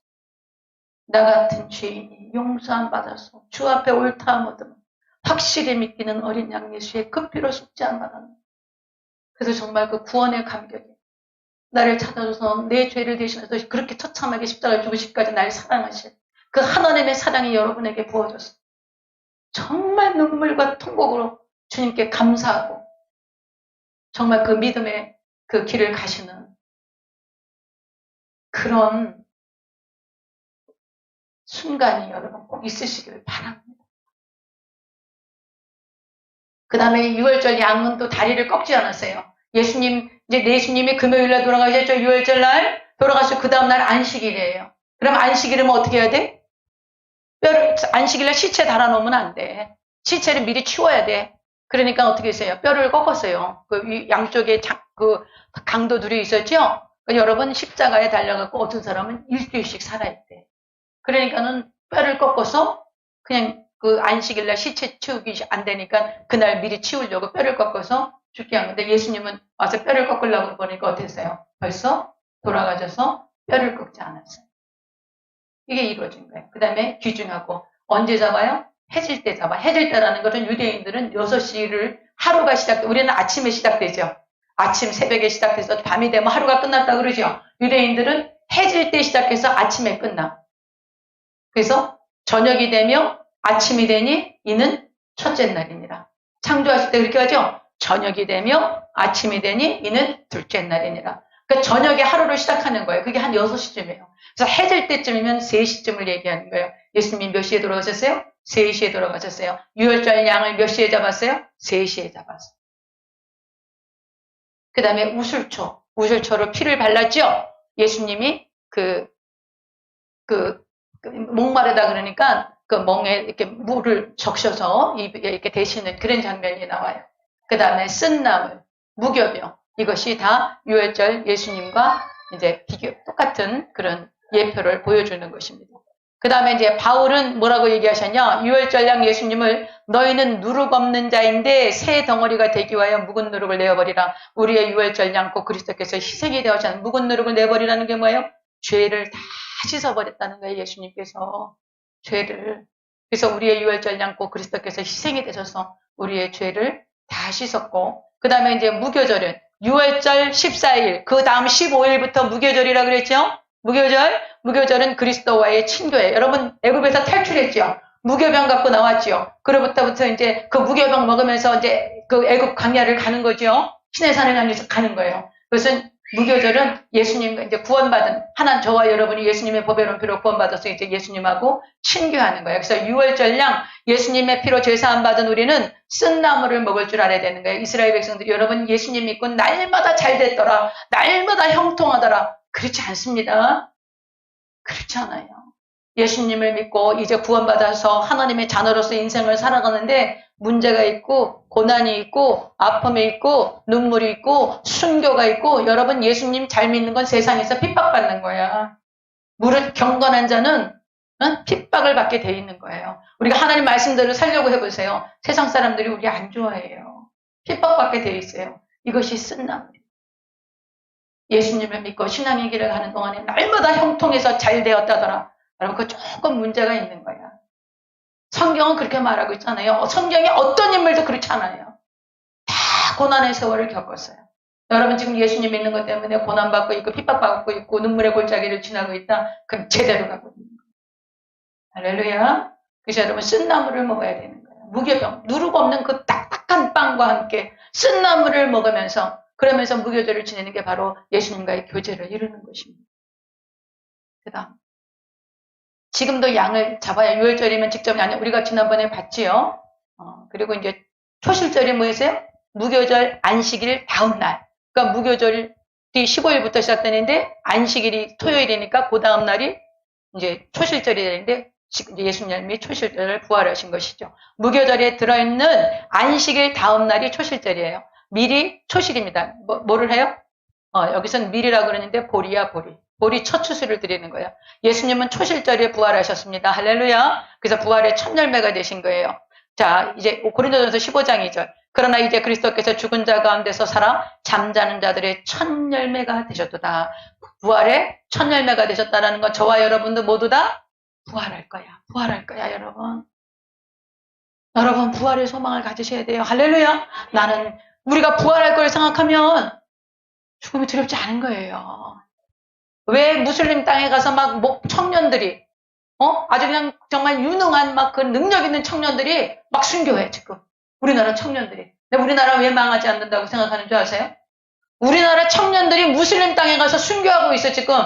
나 같은 죄인이 용서함 받아서 주 앞에 옳다함 얻으면 확실히 믿기는 어린 양 예수의 그 피로 속죄함 받았네. 그래서 정말 그 구원의 감격이 나를 찾아줘서 내 죄를 대신해서 그렇게 처참하게 십자가를 죽으시기까지 나를 사랑하신 그 하나님의 사랑이 여러분에게 부어져서 정말 눈물과 통곡으로 주님께 감사하고 정말 그 믿음의 그 길을 가시는 그런 순간이 여러분 꼭 있으시길 바랍니다. 그 다음에 유월절 양은 또 다리를 꺾지 않았어요. 예수님이 금요일날 돌아가셨죠. 유월절 날 돌아가서 그 다음날 안식일이에요. 그럼 안식일이면 어떻게 해야 돼? 안식일날 시체 달아놓으면 안 돼. 시체를 미리 치워야 돼. 그러니까 어떻게 했어요? 뼈를 꺾었어요. 그 양쪽에 그 강도들이 있었죠? 그러니까 여러분 십자가에 달려갖고 어떤 사람은 일주일씩 살아있대. 그러니까는 뼈를 꺾어서 그냥 그 안식일날 시체 치우기 안 되니까 그날 미리 치우려고 뼈를 꺾어서 죽게 한 건데 예수님은 와서 뼈를 꺾으려고 보니까 어땠어요? 벌써 돌아가셔서 뼈를 꺾지 않았어요. 이게 이루어진 거예요. 그 다음에 귀중하고 언제 잡아요? 해질 때 잡아. 해질 때라는 것은 유대인들은 6시를 하루가 우리는 아침에 시작되죠. 아침 새벽에 시작해서 밤이 되면 하루가 끝났다 그러죠. 유대인들은 해질 때 시작해서 아침에 끝나. 그래서 저녁이 되며 아침이 되니 이는 첫째 날이니라. 창조하실 때 그렇게 하죠. 저녁이 되며 아침이 되니 이는 둘째 날이니라. 그러니까 저녁에 하루를 시작하는 거예요. 그게 한 6시쯤이에요. 그래서 해질 때쯤이면 3시쯤을 얘기하는 거예요. 예수님이 몇 시에 돌아가셨어요? 3시에 돌아가셨어요. 유월절 양을 몇 시에 잡았어요? 3시에 잡았어요. 그 다음에 우슬초로 피를 발랐죠? 예수님이 목마르다 그러니까 그 멍에 이렇게 물을 적셔서 입에 이렇게 대시는 그런 장면이 나와요. 그 다음에 쓴나물, 무교병, 이것이 다 유월절 예수님과 이제 똑같은 그런 예표를 보여주는 것입니다. 그 다음에 이제 바울은 뭐라고 얘기하셨냐? 유월절양 예수님을 너희는 누룩 없는 자인데 새 덩어리가 되기 위하여 묵은 누룩을 내어버리라. 우리의 유월절양 곧 그리스도께서 희생이 되어서 묵은 누룩을 내버리라는 게 뭐예요? 죄를 다 씻어버렸다는 거예요. 예수님께서 죄를. 그래서 우리의 유월절양 곧 그리스도께서 희생이 되셔서 우리의 죄를 다 씻었고 그 다음에 이제 무교절은 유월절 14일 그 다음 15일부터 무교절이라 그랬죠? 무교절은 그리스도와의 친교예요. 여러분 애굽에서 탈출했죠. 무교병 갖고 나왔죠. 그로부터부터 이제 그 무교병 먹으면서 이제 그 애굽 광야를 가는 거죠. 시내산을 향해서 가는 거예요. 그것은 무교절은 예수님과 이제 구원받은 저와 여러분이 예수님의 보배로운 피로 구원받아서 이제 예수님하고 친교하는 거예요. 그래서 유월절량 예수님의 피로 죄사함 받은 우리는 쓴나물을 먹을 줄 알아야 되는 거예요. 이스라엘 백성들이 여러분 예수님 믿고 날마다 잘 됐더라. 날마다 형통하더라. 그렇지 않습니다. 그렇지 않아요. 예수님을 믿고 이제 구원받아서 하나님의 자녀로서 인생을 살아가는데 문제가 있고 고난이 있고 아픔이 있고 눈물이 있고 순교가 있고 여러분 예수님 잘 믿는 건 세상에서 핍박받는 거야. 무릇 경건한 자는 핍박을 받게 돼 있는 거예요. 우리가 하나님 말씀대로 살려고 해보세요. 세상 사람들이 우리 안 좋아해요. 핍박받게 돼 있어요. 이것이 쓴나물이에요. 예수님을 믿고 신앙의 길을 가는 동안에 날마다 형통해서 잘 되었다더라. 여러분, 그거 조금 문제가 있는 거야. 성경은 그렇게 말하고 있잖아요. 성경의 어떤 인물도 그렇지 않아요. 다 고난의 세월을 겪었어요. 여러분 지금 예수님 믿는 것 때문에 고난받고 있고 핍박받고 있고 눈물의 골짜기를 지나고 있다. 그럼 제대로 가고 있는 거예요. 할렐루야. 그래서 여러분 쓴나물을 먹어야 되는 거예요. 무교병, 누룩 없는 그 딱딱한 빵과 함께 쓴나물을 먹으면서 그러면서 무교절을 지내는 게 바로 예수님과의 교제를 이루는 것입니다. 그 다음 지금도 양을 잡아야 유월절이면 직접 양을 우리가 지난번에 봤지요. 그리고 이제 초실절이 뭐였어요? 무교절 안식일 다음 날. 그러니까 무교절이 15일부터 시작되는데 안식일이 토요일이니까 그 다음 날이 이제 초실절이 되는데 예수님이 초실절을 부활하신 것이죠. 무교절에 들어있는 안식일 다음 날이 초실절이에요. 밀이 초실입니다. 뭐를 해요? 여기서는 밀이라고 그러는데 보리야 보리. 보리 첫 추수를 드리는 거예요. 예수님은 초실절에 부활하셨습니다. 할렐루야. 그래서 부활의 첫 열매가 되신 거예요. 자, 이제 고린도전서 15장 2절. 그러나 이제 그리스도께서 죽은 자 가운데서 살아 잠자는 자들의 첫 열매가 되셨도다. 부활의 첫 열매가 되셨다라는 건 저와 여러분도 모두 다 부활할 거야. 부활할 거야, 여러분. 여러분 부활의 소망을 가지셔야 돼요. 할렐루야. 나는 우리가 부활할 걸 생각하면 죽음이 두렵지 않은 거예요. 왜 무슬림 땅에 가서 막 청년들이 아주 그냥 정말 유능한 막 그 능력 있는 청년들이 막 순교해 지금. 우리나라 청년들이. 근데 우리나라 왜 망하지 않는다고 생각하는 줄 아세요? 우리나라 청년들이 무슬림 땅에 가서 순교하고 있어 지금.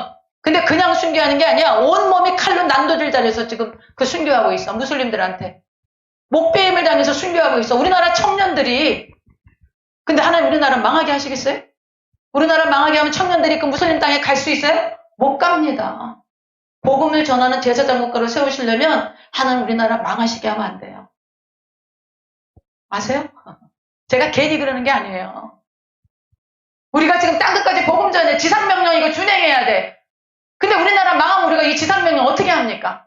근데 그냥 순교하는 게 아니야. 온몸이 칼로 난도질 잘해서 지금 그 순교하고 있어. 무슬림들한테. 목배임을 당해서 순교하고 있어. 우리나라 청년들이. 근데 하나님 우리나라 망하게 하시겠어요? 우리나라 망하게 하면 청년들이 그 무슬림 땅에 갈 수 있어요? 못 갑니다. 복음을 전하는 제사장 국가로 세우시려면 하나님 우리나라 망하시게 하면 안 돼요. 아세요? 제가 괜히 그러는 게 아니에요. 우리가 지금 땅끝까지 복음 전해 지상명령 이거 준행해야 돼. 근데 우리나라 망하면 우리가 이 지상명령 어떻게 합니까?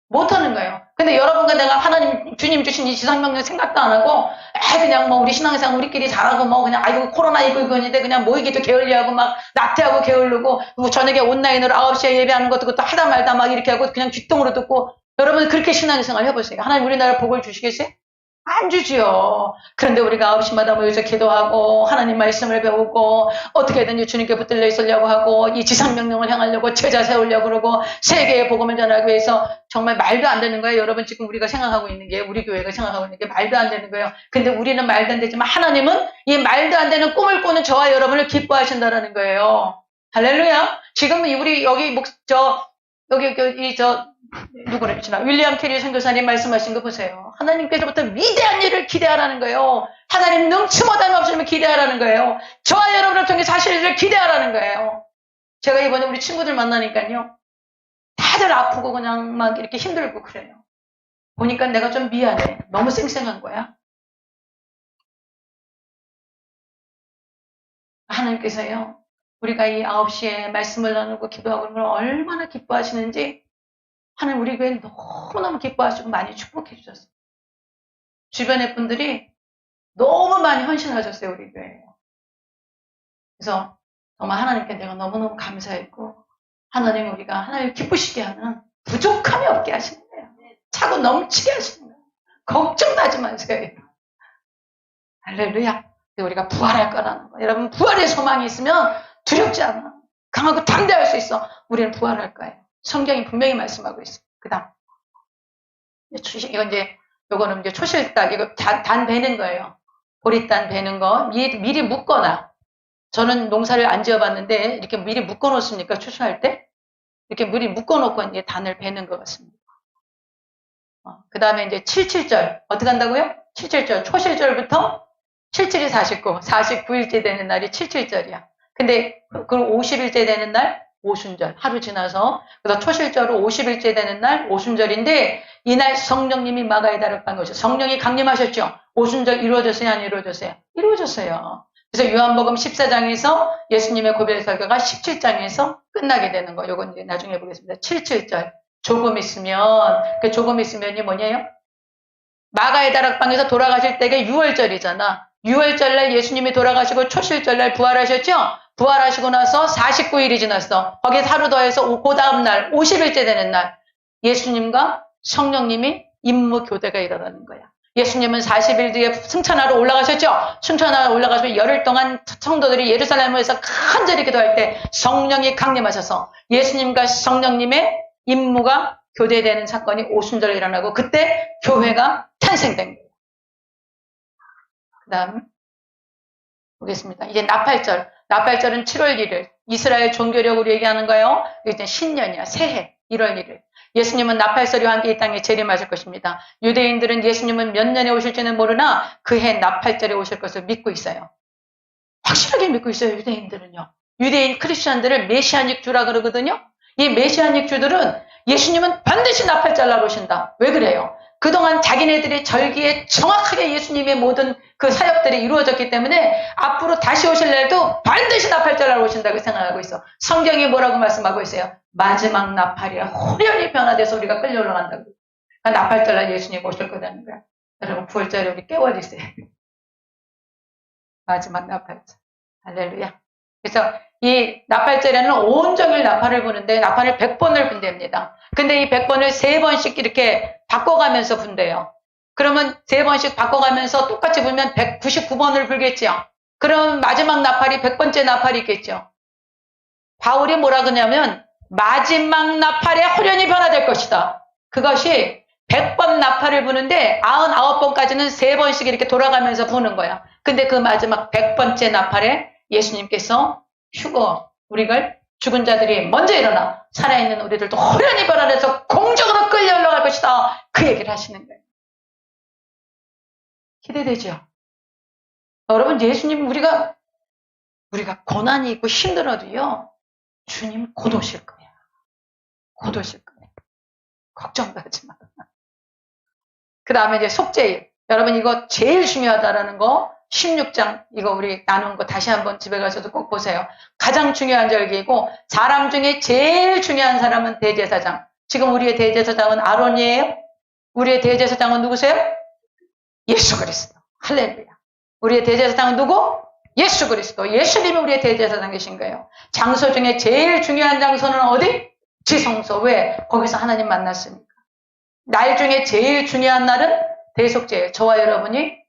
못하는 거예요. 근데 여러분과 내가 하나님 주님 주신 이 지상명령 생각도 안 하고 그냥 뭐 우리 신앙생활 우리끼리 잘하고 뭐 그냥 아이고 코로나 이거인데 그냥 모이기도 게을리하고 막 나태하고 게을르고 뭐 저녁에 온라인으로 9시에 예배하는 것도 그것도 하다 말다 막 이렇게 하고 그냥 귓등으로 듣고 여러분 그렇게 신앙생활 해보세요. 하나님 우리나라 복을 주시겠어요? 안 주지요. 그런데 우리가 9시마다 모여서 기도하고 하나님 말씀을 배우고 어떻게든지 주님께 붙들려 있으려고 하고 이 지상명령을 향하려고 제자 세우려고 그러고 세계의 복음을 전하기 위해서 정말 말도 안 되는 거예요. 여러분 지금 우리가 생각하고 있는 게 우리 교회가 생각하고 있는 게 말도 안 되는 거예요. 근데 우리는 말도 안 되지만 하나님은 이 말도 안 되는 꿈을 꾸는 저와 여러분을 기뻐하신다라는 거예요. 할렐루야. 지금 우리 여기 누구를 지나 윌리엄 캐리 선교사님 말씀하신 거 보세요. 하나님께서부터 위대한 일을 기대하라는 거예요. 하나님 능치 못한 없으면 기대하라는 거예요. 저와 여러분을 통해 사실을 기대하라는 거예요. 제가 이번에 우리 친구들 만나니까요. 다들 아프고 그냥 막 이렇게 힘들고 그래요. 보니까 내가 좀 미안해. 너무 쌩쌩한 거야. 하나님께서요. 우리가 이 9시에 말씀을 나누고 기도하고 그런 걸 얼마나 기뻐하시는지 하나님 우리 교회 너무너무 기뻐하시고 많이 축복해 주셨어요. 주변의 분들이 너무 많이 헌신하셨어요. 우리 교회에. 그래서 정말 하나님께 내가 너무너무 감사했고 하나님 우리가 하나님 기쁘시게 하는 부족함이 없게 하시는 거예요. 차고 넘치게 하시는 거예요. 걱정도 하지 마세요. 할렐루야. 우리가 부활할 거라는 거. 여러분 부활의 소망이 있으면 두렵지 않아. 강하고 담대할 수 있어. 우리는 부활할 거예요. 성경이 분명히 말씀하고 있어요. 그 다음. 요거는 이제 초실달, 이거 단 베는 거예요. 보리단 베는 거. 미리 묶거나. 저는 농사를 안 지어봤는데, 이렇게 미리 묶어 놓습니까? 추수할 때? 이렇게 미리 묶어 놓고 이제 단을 베는 것 같습니다. 그 다음에 이제 77절. 어떻게 한다고요? 77절. 초실절부터 77이 49. 49일째 되는 날이 77절이야. 근데, 그럼 50일째 되는 날? 오순절. 하루 지나서. 그래서 초실절로 50일째 되는 날 오순절인데 이날 성령님이 마가의 다락방에 오셨어요. 성령이 강림하셨죠. 오순절 이루어졌어요? 안 이루어졌어요? 이루어졌어요. 그래서 요한복음 14장에서 예수님의 고별 설교가 17장에서 끝나게 되는 거. 요건 이제 나중에 보겠습니다. 77절. 조금 있으면, 그 조금 있으면이 뭐냐요? 마가의 다락방에서 돌아가실 때가 6월절이잖아. 6월절날 예수님이 돌아가시고 초실절날 부활하셨죠? 부활하시고 나서 49일이 지났어. 거기에 하루 더해서 그 다음날 50일째 되는 날 예수님과 성령님이 임무 교대가 일어나는 거야. 예수님은 40일 뒤에 승천하러 올라가셨죠? 승천하러 올라가시면 열흘 동안 성도들이 예루살렘에서 간절히 기도할 때 성령이 강림하셔서 예수님과 성령님의 임무가 교대되는 사건이 오순절에 일어나고 그때 교회가 탄생된 거예요. 그 다음 보겠습니다. 이제 나팔절. 나팔절은 7월 1일. 이스라엘 종교력으로 얘기하는 거예요. 이제 신년이야. 새해. 1월 1일. 예수님은 나팔소리와 함께 이 땅에 재림하실 것입니다. 유대인들은 예수님은 몇 년에 오실지는 모르나 그해 나팔절에 오실 것을 믿고 있어요. 확실하게 믿고 있어요. 유대인들은요. 유대인 크리스천들을 메시아닉 주라 그러거든요. 이 메시아닉 주들은 예수님은 반드시 나팔절 날 오신다. 왜 그래요? 그동안 자기네들의 절기에 정확하게 예수님의 모든 그 사역들이 이루어졌기 때문에 앞으로 다시 오실 날도 반드시 나팔절 날 오신다고 생각하고 있어. 성경이 뭐라고 말씀하고 있어요? 마지막 나팔이야. 호련히 변화돼서 우리가 끌려 올라간다고. 그러니까 나팔절 날 예수님 오실 거라는 거야. 여러분 9월절에 우리 깨워주세요. 마지막 나팔절. 할렐루야. 그래서 이 나팔절에는 온종일 나팔을 부는데 나팔을 100번을 분대합니다. 근데 이 100번을 3번씩 이렇게 바꿔가면서 분대요. 그러면 3번씩 바꿔가면서 똑같이 불면 199번을 불겠죠. 그럼 마지막 나팔이 100번째 나팔이겠죠. 바울이 뭐라 그러냐면 마지막 나팔에 호련히 변화될 것이다. 그것이 100번 나팔을 부는데 99번까지는 3번씩 이렇게 돌아가면서 부는 거야. 근데 그 마지막 100번째 나팔에 예수님께서 우리가 죽은 자들이 먼저 일어나 살아있는 우리들도 호련히 변화돼서 공적으로 끌려 올라갈 것이다. 그 얘기를 하시는 거예요. 기대되죠? 여러분 예수님 우리가 고난이 있고 힘들어도요. 주님 곧 오실 거야. 곧 오실 거야. 걱정도 하지 마. 그 다음에 이제 속죄일. 여러분 이거 제일 중요하다라는 거 16장 이거 우리 나눈 거 다시 한번 집에 가서도 꼭 보세요. 가장 중요한 절기이고 사람 중에 제일 중요한 사람은 대제사장. 지금 우리의 대제사장은 아론이에요. 우리의 대제사장은 누구세요? 예수 그리스도. 할렐루야. 우리의 대제사장은 누구? 예수 그리스도. 예수님이 우리의 대제사장이신 거예요. 장소 중에 제일 중요한 장소는 어디? 지성소. 왜? 거기서 하나님 만났으니까. 날 중에 제일 중요한 날은 대속죄예요. 저와 여러분이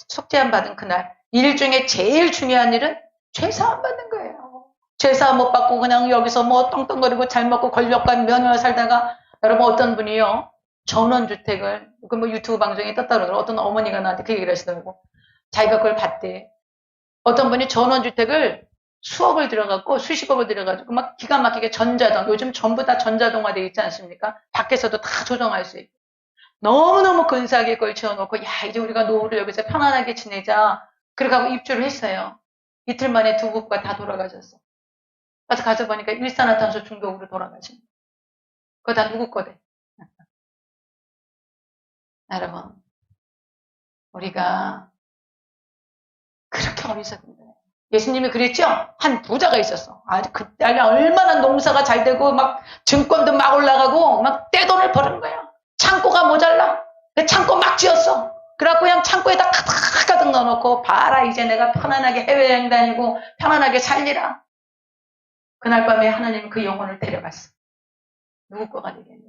속죄함 받은 그날. 일 중에 제일 중요한 일은 죄사함 받는 거예요. 죄사함 못 받고 그냥 여기서 뭐 떵떵거리고 잘 먹고 권력과 명예와 살다가 여러분 어떤 분이요. 전원주택을 뭐 유튜브 방송에 떴다 그러더라고요. 어떤 어머니가 나한테 그 얘기를 하시더라고. 자기가 그걸 봤대. 어떤 분이 전원주택을 수억을 들어갔고 수십억을 들어가지고 막 기가 막히게 전자동. 요즘 전부 다 전자동화되어 있지 않습니까? 밖에서도 다 조정할 수 있고. 너무너무 근사하게 그걸 지어놓고 야 이제 우리가 노후를 여기서 편안하게 지내자. 그렇게 하고 입주를 했어요. 이틀 만에 두 부부가 다 돌아가셨어. 그래서 가서 보니까 일산화탄소 중독으로 돌아가신 거예요. 그거 다 누구 거대? 여러분 우리가 그렇게 어리석은 거예요. 예수님이 그랬죠? 한 부자가 있었어. 아주 그때 얼마나 농사가 잘 되고 막 증권도 막 올라가고 막 떼돈을 버는 거야. 창고가 모자라. 그 창고 막 지었어. 그래갖고 그냥 창고에다 가득 넣어놓고 봐라 이제 내가 편안하게 해외여행 다니고 편안하게 살리라. 그날 밤에 하나님 그 영혼을 데려갔어. 누구 거가 되겠니?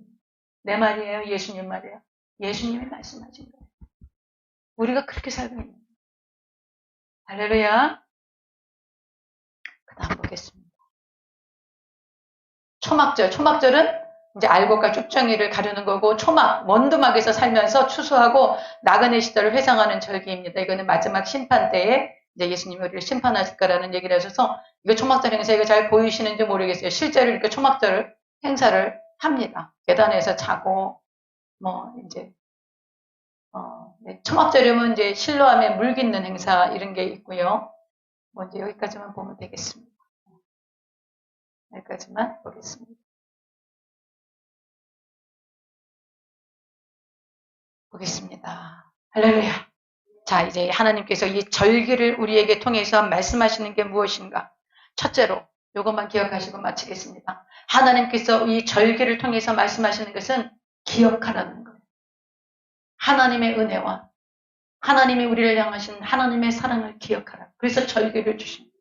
내 말이에요? 예수님 말이에요? 예수님이 말씀하신 거예요. 우리가 그렇게 살고 있는 거예요. 할렐루야. 그 다음 보겠습니다. 초막절. 초막절은 이제 알곡과 쭉정이를 가르는 거고 초막, 원두막에서 살면서 추수하고 나그네 시절을 회상하는 절기입니다. 이거는 마지막 심판 때에 이제 예수님이 우리를 심판하실 거라는 얘기를 하셔서 이거 초막절 행사 이거 잘 보이시는지 모르겠어요. 실제로 이렇게 초막절 행사를 합니다. 계단에서 자고 뭐 이제 초막절이면 이제 실로암에 물 깃는 행사 이런 게 있고요. 먼저 여기까지만 보면 되겠습니다. 여기까지만 보겠습니다. 보겠습니다. 할렐루야. 자, 이제 하나님께서 이 절기를 우리에게 통해서 말씀하시는 게 무엇인가? 첫째로 이것만 기억하시고 마치겠습니다. 하나님께서 이 절기를 통해서 말씀하시는 것은 기억하라는 거예요. 하나님의 은혜와 하나님이 우리를 향하신 하나님의 사랑을 기억하라. 그래서 절기를 주신 거예요.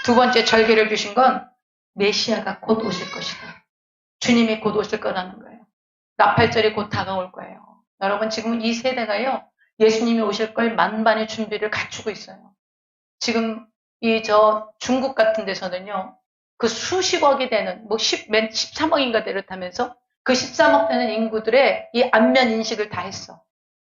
두 번째 절기를 주신 건 메시아가 곧 오실 것이다. 주님이 곧 오실 거라는 거예요. 나팔절이 곧 다가올 거예요. 여러분 지금 이 세대가요. 예수님이 오실 걸 만반의 준비를 갖추고 있어요. 지금 중국 같은 데서는요. 그 수십억이 되는 13억인가 되렇다면서 그 13억 되는 인구들의 이 안면 인식을 다 했어.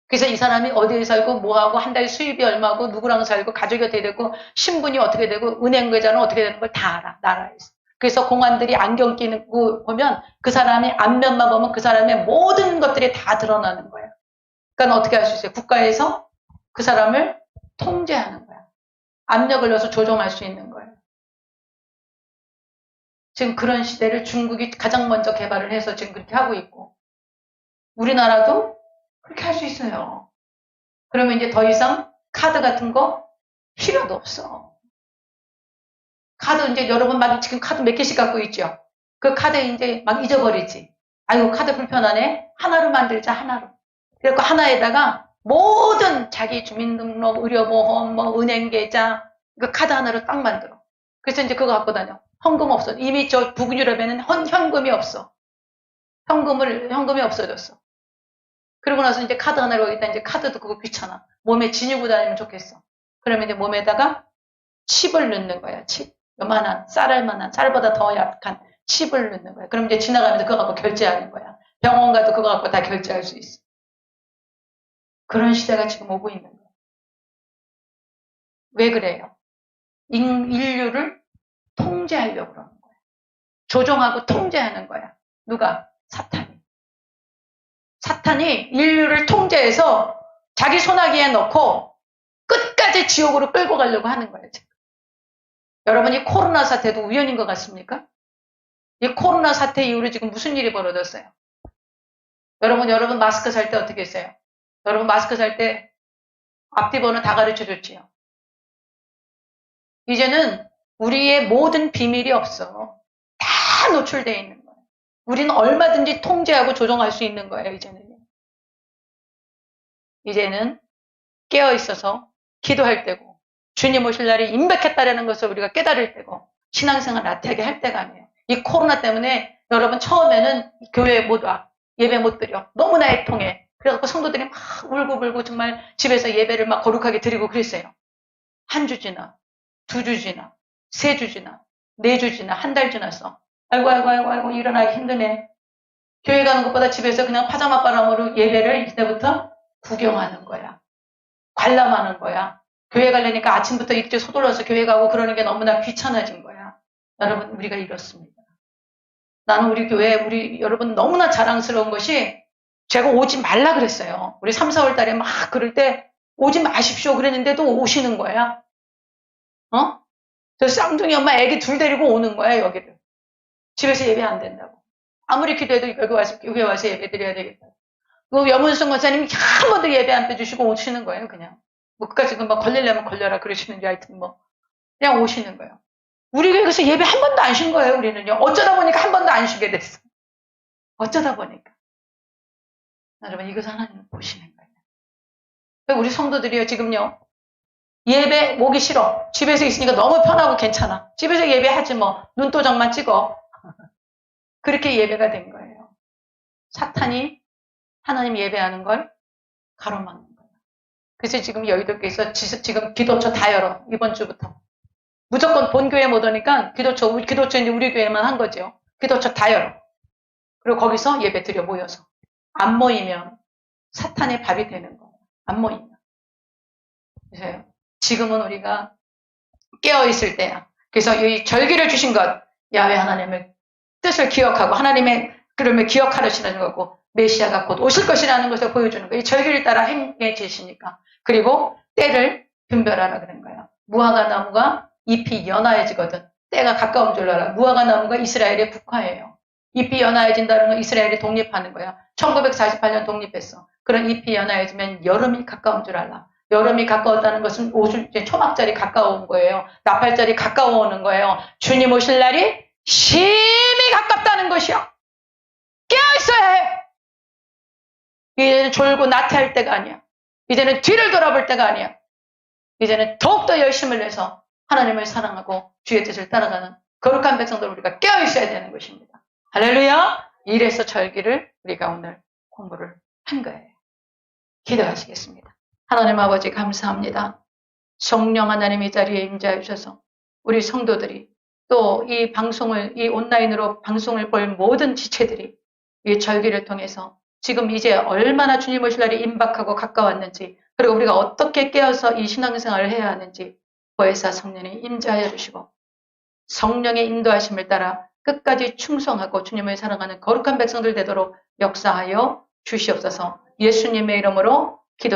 그래서 이 사람이 어디에 살고 뭐하고 한 달 수입이 얼마고 누구랑 살고 가족이 어떻게 되고 신분이 어떻게 되고 은행 계좌는 어떻게 되는 걸 다 알아. 나라에서. 그래서 공안들이 안경 끼고 보면 그 사람이 안면만 보면 그 사람의 모든 것들이 다 드러나는 거야. 그러니까 어떻게 할 수 있어요? 국가에서 그 사람을 통제하는 거야. 압력을 넣어서 조종할 수 있는 거예요. 지금 그런 시대를 중국이 가장 먼저 개발을 해서 지금 그렇게 하고 있고, 우리나라도 그렇게 할 수 있어요. 그러면 이제 더 이상 카드 같은 거 필요도 없어. 카드 이제 여러분 막 지금 카드 몇 개씩 갖고 있죠? 그 카드 이제 막 잊어버리지. 아이고, 카드 불편하네. 하나로 만들자, 하나로. 그래서 하나에다가 모든 자기 주민등록, 의료보험, 뭐 은행 계좌, 그 카드 하나로 딱 만들어. 그래서 이제 그거 갖고 다녀. 현금 없어. 이미 저 북유럽에는 현금이 없어. 현금이 없어졌어. 그러고 나서 이제 카드 하나로 여기다 이제 카드도 그거 귀찮아. 몸에 지니고 다니면 좋겠어. 그러면 이제 몸에다가 칩을 넣는 거야, 칩. 요만한, 쌀알만한, 쌀보다 더 약한 칩을 넣는 거야. 그럼 이제 지나가면서 그거 갖고 결제하는 거야. 병원 가도 그거 갖고 다 결제할 수 있어. 그런 시대가 지금 오고 있는 거야. 왜 그래요? 인류를 통제하려고 그러는 거야. 조종하고 통제하는 거야. 누가? 사탄이. 사탄이 인류를 통제해서 자기 손아귀에 넣고 끝까지 지옥으로 끌고 가려고 하는 거예요, 지금. 여러분, 이 코로나 사태도 우연인 것 같습니까? 이 코로나 사태 이후로 지금 무슨 일이 벌어졌어요? 여러분 마스크 살 때 어떻게 했어요? 여러분 마스크 살 때 앞뒤 번호 다 가르쳐 줬지요. 이제는 우리의 모든 비밀이 없어. 다 노출되어 있는 거예요. 우리는 얼마든지 통제하고 조종할 수 있는 거예요, 이제는 깨어 있어서 기도할 때고, 주님 오실 날이 임박했다라는 것을 우리가 깨달을 때고, 신앙생활 나태하게 할 때가 아니에요. 이 코로나 때문에 여러분 처음에는 교회에 못 와. 예배 못 드려. 너무나 애통해. 그래갖고 성도들이 막 울고불고 정말 집에서 예배를 막 거룩하게 드리고 그랬어요. 한 주 지나, 두 주 지나, 세 주 지나, 네 주 지나, 한 달 지났어. 아이고, 일어나기 힘드네. 교회 가는 것보다 집에서 그냥 파자마 바람으로 예배를 이때부터 구경하는 거야. 관람하는 거야. 교회 가려니까 아침부터 일찍 서둘러서 교회 가고 그러는 게 너무나 귀찮아진 거야. 여러분, 우리가 이렇습니다. 나는 우리 교회, 우리 여러분 너무나 자랑스러운 것이 제가 오지 말라 그랬어요. 우리 3, 4월 달에 막 그럴 때 오지 마십시오 그랬는데도 오시는 거야. 저 쌍둥이 엄마 애기 둘 데리고 오는 거야, 여기를. 집에서 예배 안 된다고. 아무리 기도해도 여기 와서 예배 드려야 되겠다. 그 염은숙 목사님이 한 번도 예배 안 빼주시고 오시는 거예요, 그냥. 뭐, 그까지 뭐 걸리려면 걸려라 그러시는지 하여튼 뭐. 그냥 오시는 거예요. 우리 교회에서 예배 한 번도 안 쉰 거예요, 우리는요. 어쩌다 보니까 한 번도 안 쉬게 됐어. 어쩌다 보니까. 여러분, 이것을 하나님 보시는 거예요. 우리 성도들이요, 지금요. 예배 오기 싫어. 집에서 있으니까 너무 편하고 괜찮아. 집에서 예배하지 뭐. 눈도장만 찍어. 그렇게 예배가 된 거예요. 사탄이 하나님 예배하는 걸 가로막는 거예요. 그래서 지금 여의도께서 지금 기도처 다 열어. 이번 주부터. 무조건 본교회 못 오니까 기도처 이제 우리 교회만 한 거죠. 기도처 다 열어. 그리고 거기서 예배 드려 모여서. 안 모이면 사탄의 밥이 되는 거예요. 안 모이면. 그래서 지금은 우리가 깨어있을 때야. 그래서 이 절기를 주신 것, 야훼 하나님의 뜻을 기억하고 하나님의 그름을 기억하시는 거고 메시아가 곧 오실 것이라는 것을 보여주는 거예요. 이 절기를 따라 행해지시니까. 그리고 때를 분별하라 그런 거예요. 무화과 나무가 잎이 연하해지거든. 때가 가까운 줄 알아. 무화과 나무가 이스라엘의 국화예요. 잎이 연하해진다는 건 이스라엘이 독립하는 거야. 1948년 독립했어. 그런 잎이 연하해지면 여름이 가까운 줄 알아. 여름이 가까웠다는 것은 이제 초막절이 가까운 거예요. 나팔절이 가까워오는 거예요. 주님 오실 날이 심히 가깝다는 것이요. 깨어있어야 해. 이제는 졸고 나태할 때가 아니야. 이제는 뒤를 돌아볼 때가 아니야. 이제는 더욱더 열심을 내서 하나님을 사랑하고 주의 뜻을 따라가는 거룩한 백성들 우리가 깨어있어야 되는 것입니다. 할렐루야. 이래서 절기를 우리가 오늘 공부를 한 거예요. 기도하시겠습니다. 하나님 아버지 감사합니다. 성령 하나님 이 자리에 임재해 주셔서 우리 성도들이 또 이 방송을 이 온라인으로 방송을 볼 모든 지체들이 이 절기를 통해서 지금 이제 얼마나 주님 오실 날이 임박하고 가까웠는지 그리고 우리가 어떻게 깨어서 이 신앙생활을 해야 하는지 보혜사 성령이 임재하여 주시고 성령의 인도하심을 따라 끝까지 충성하고 주님을 사랑하는 거룩한 백성들 되도록 역사하여 주시옵소서. 예수님의 이름으로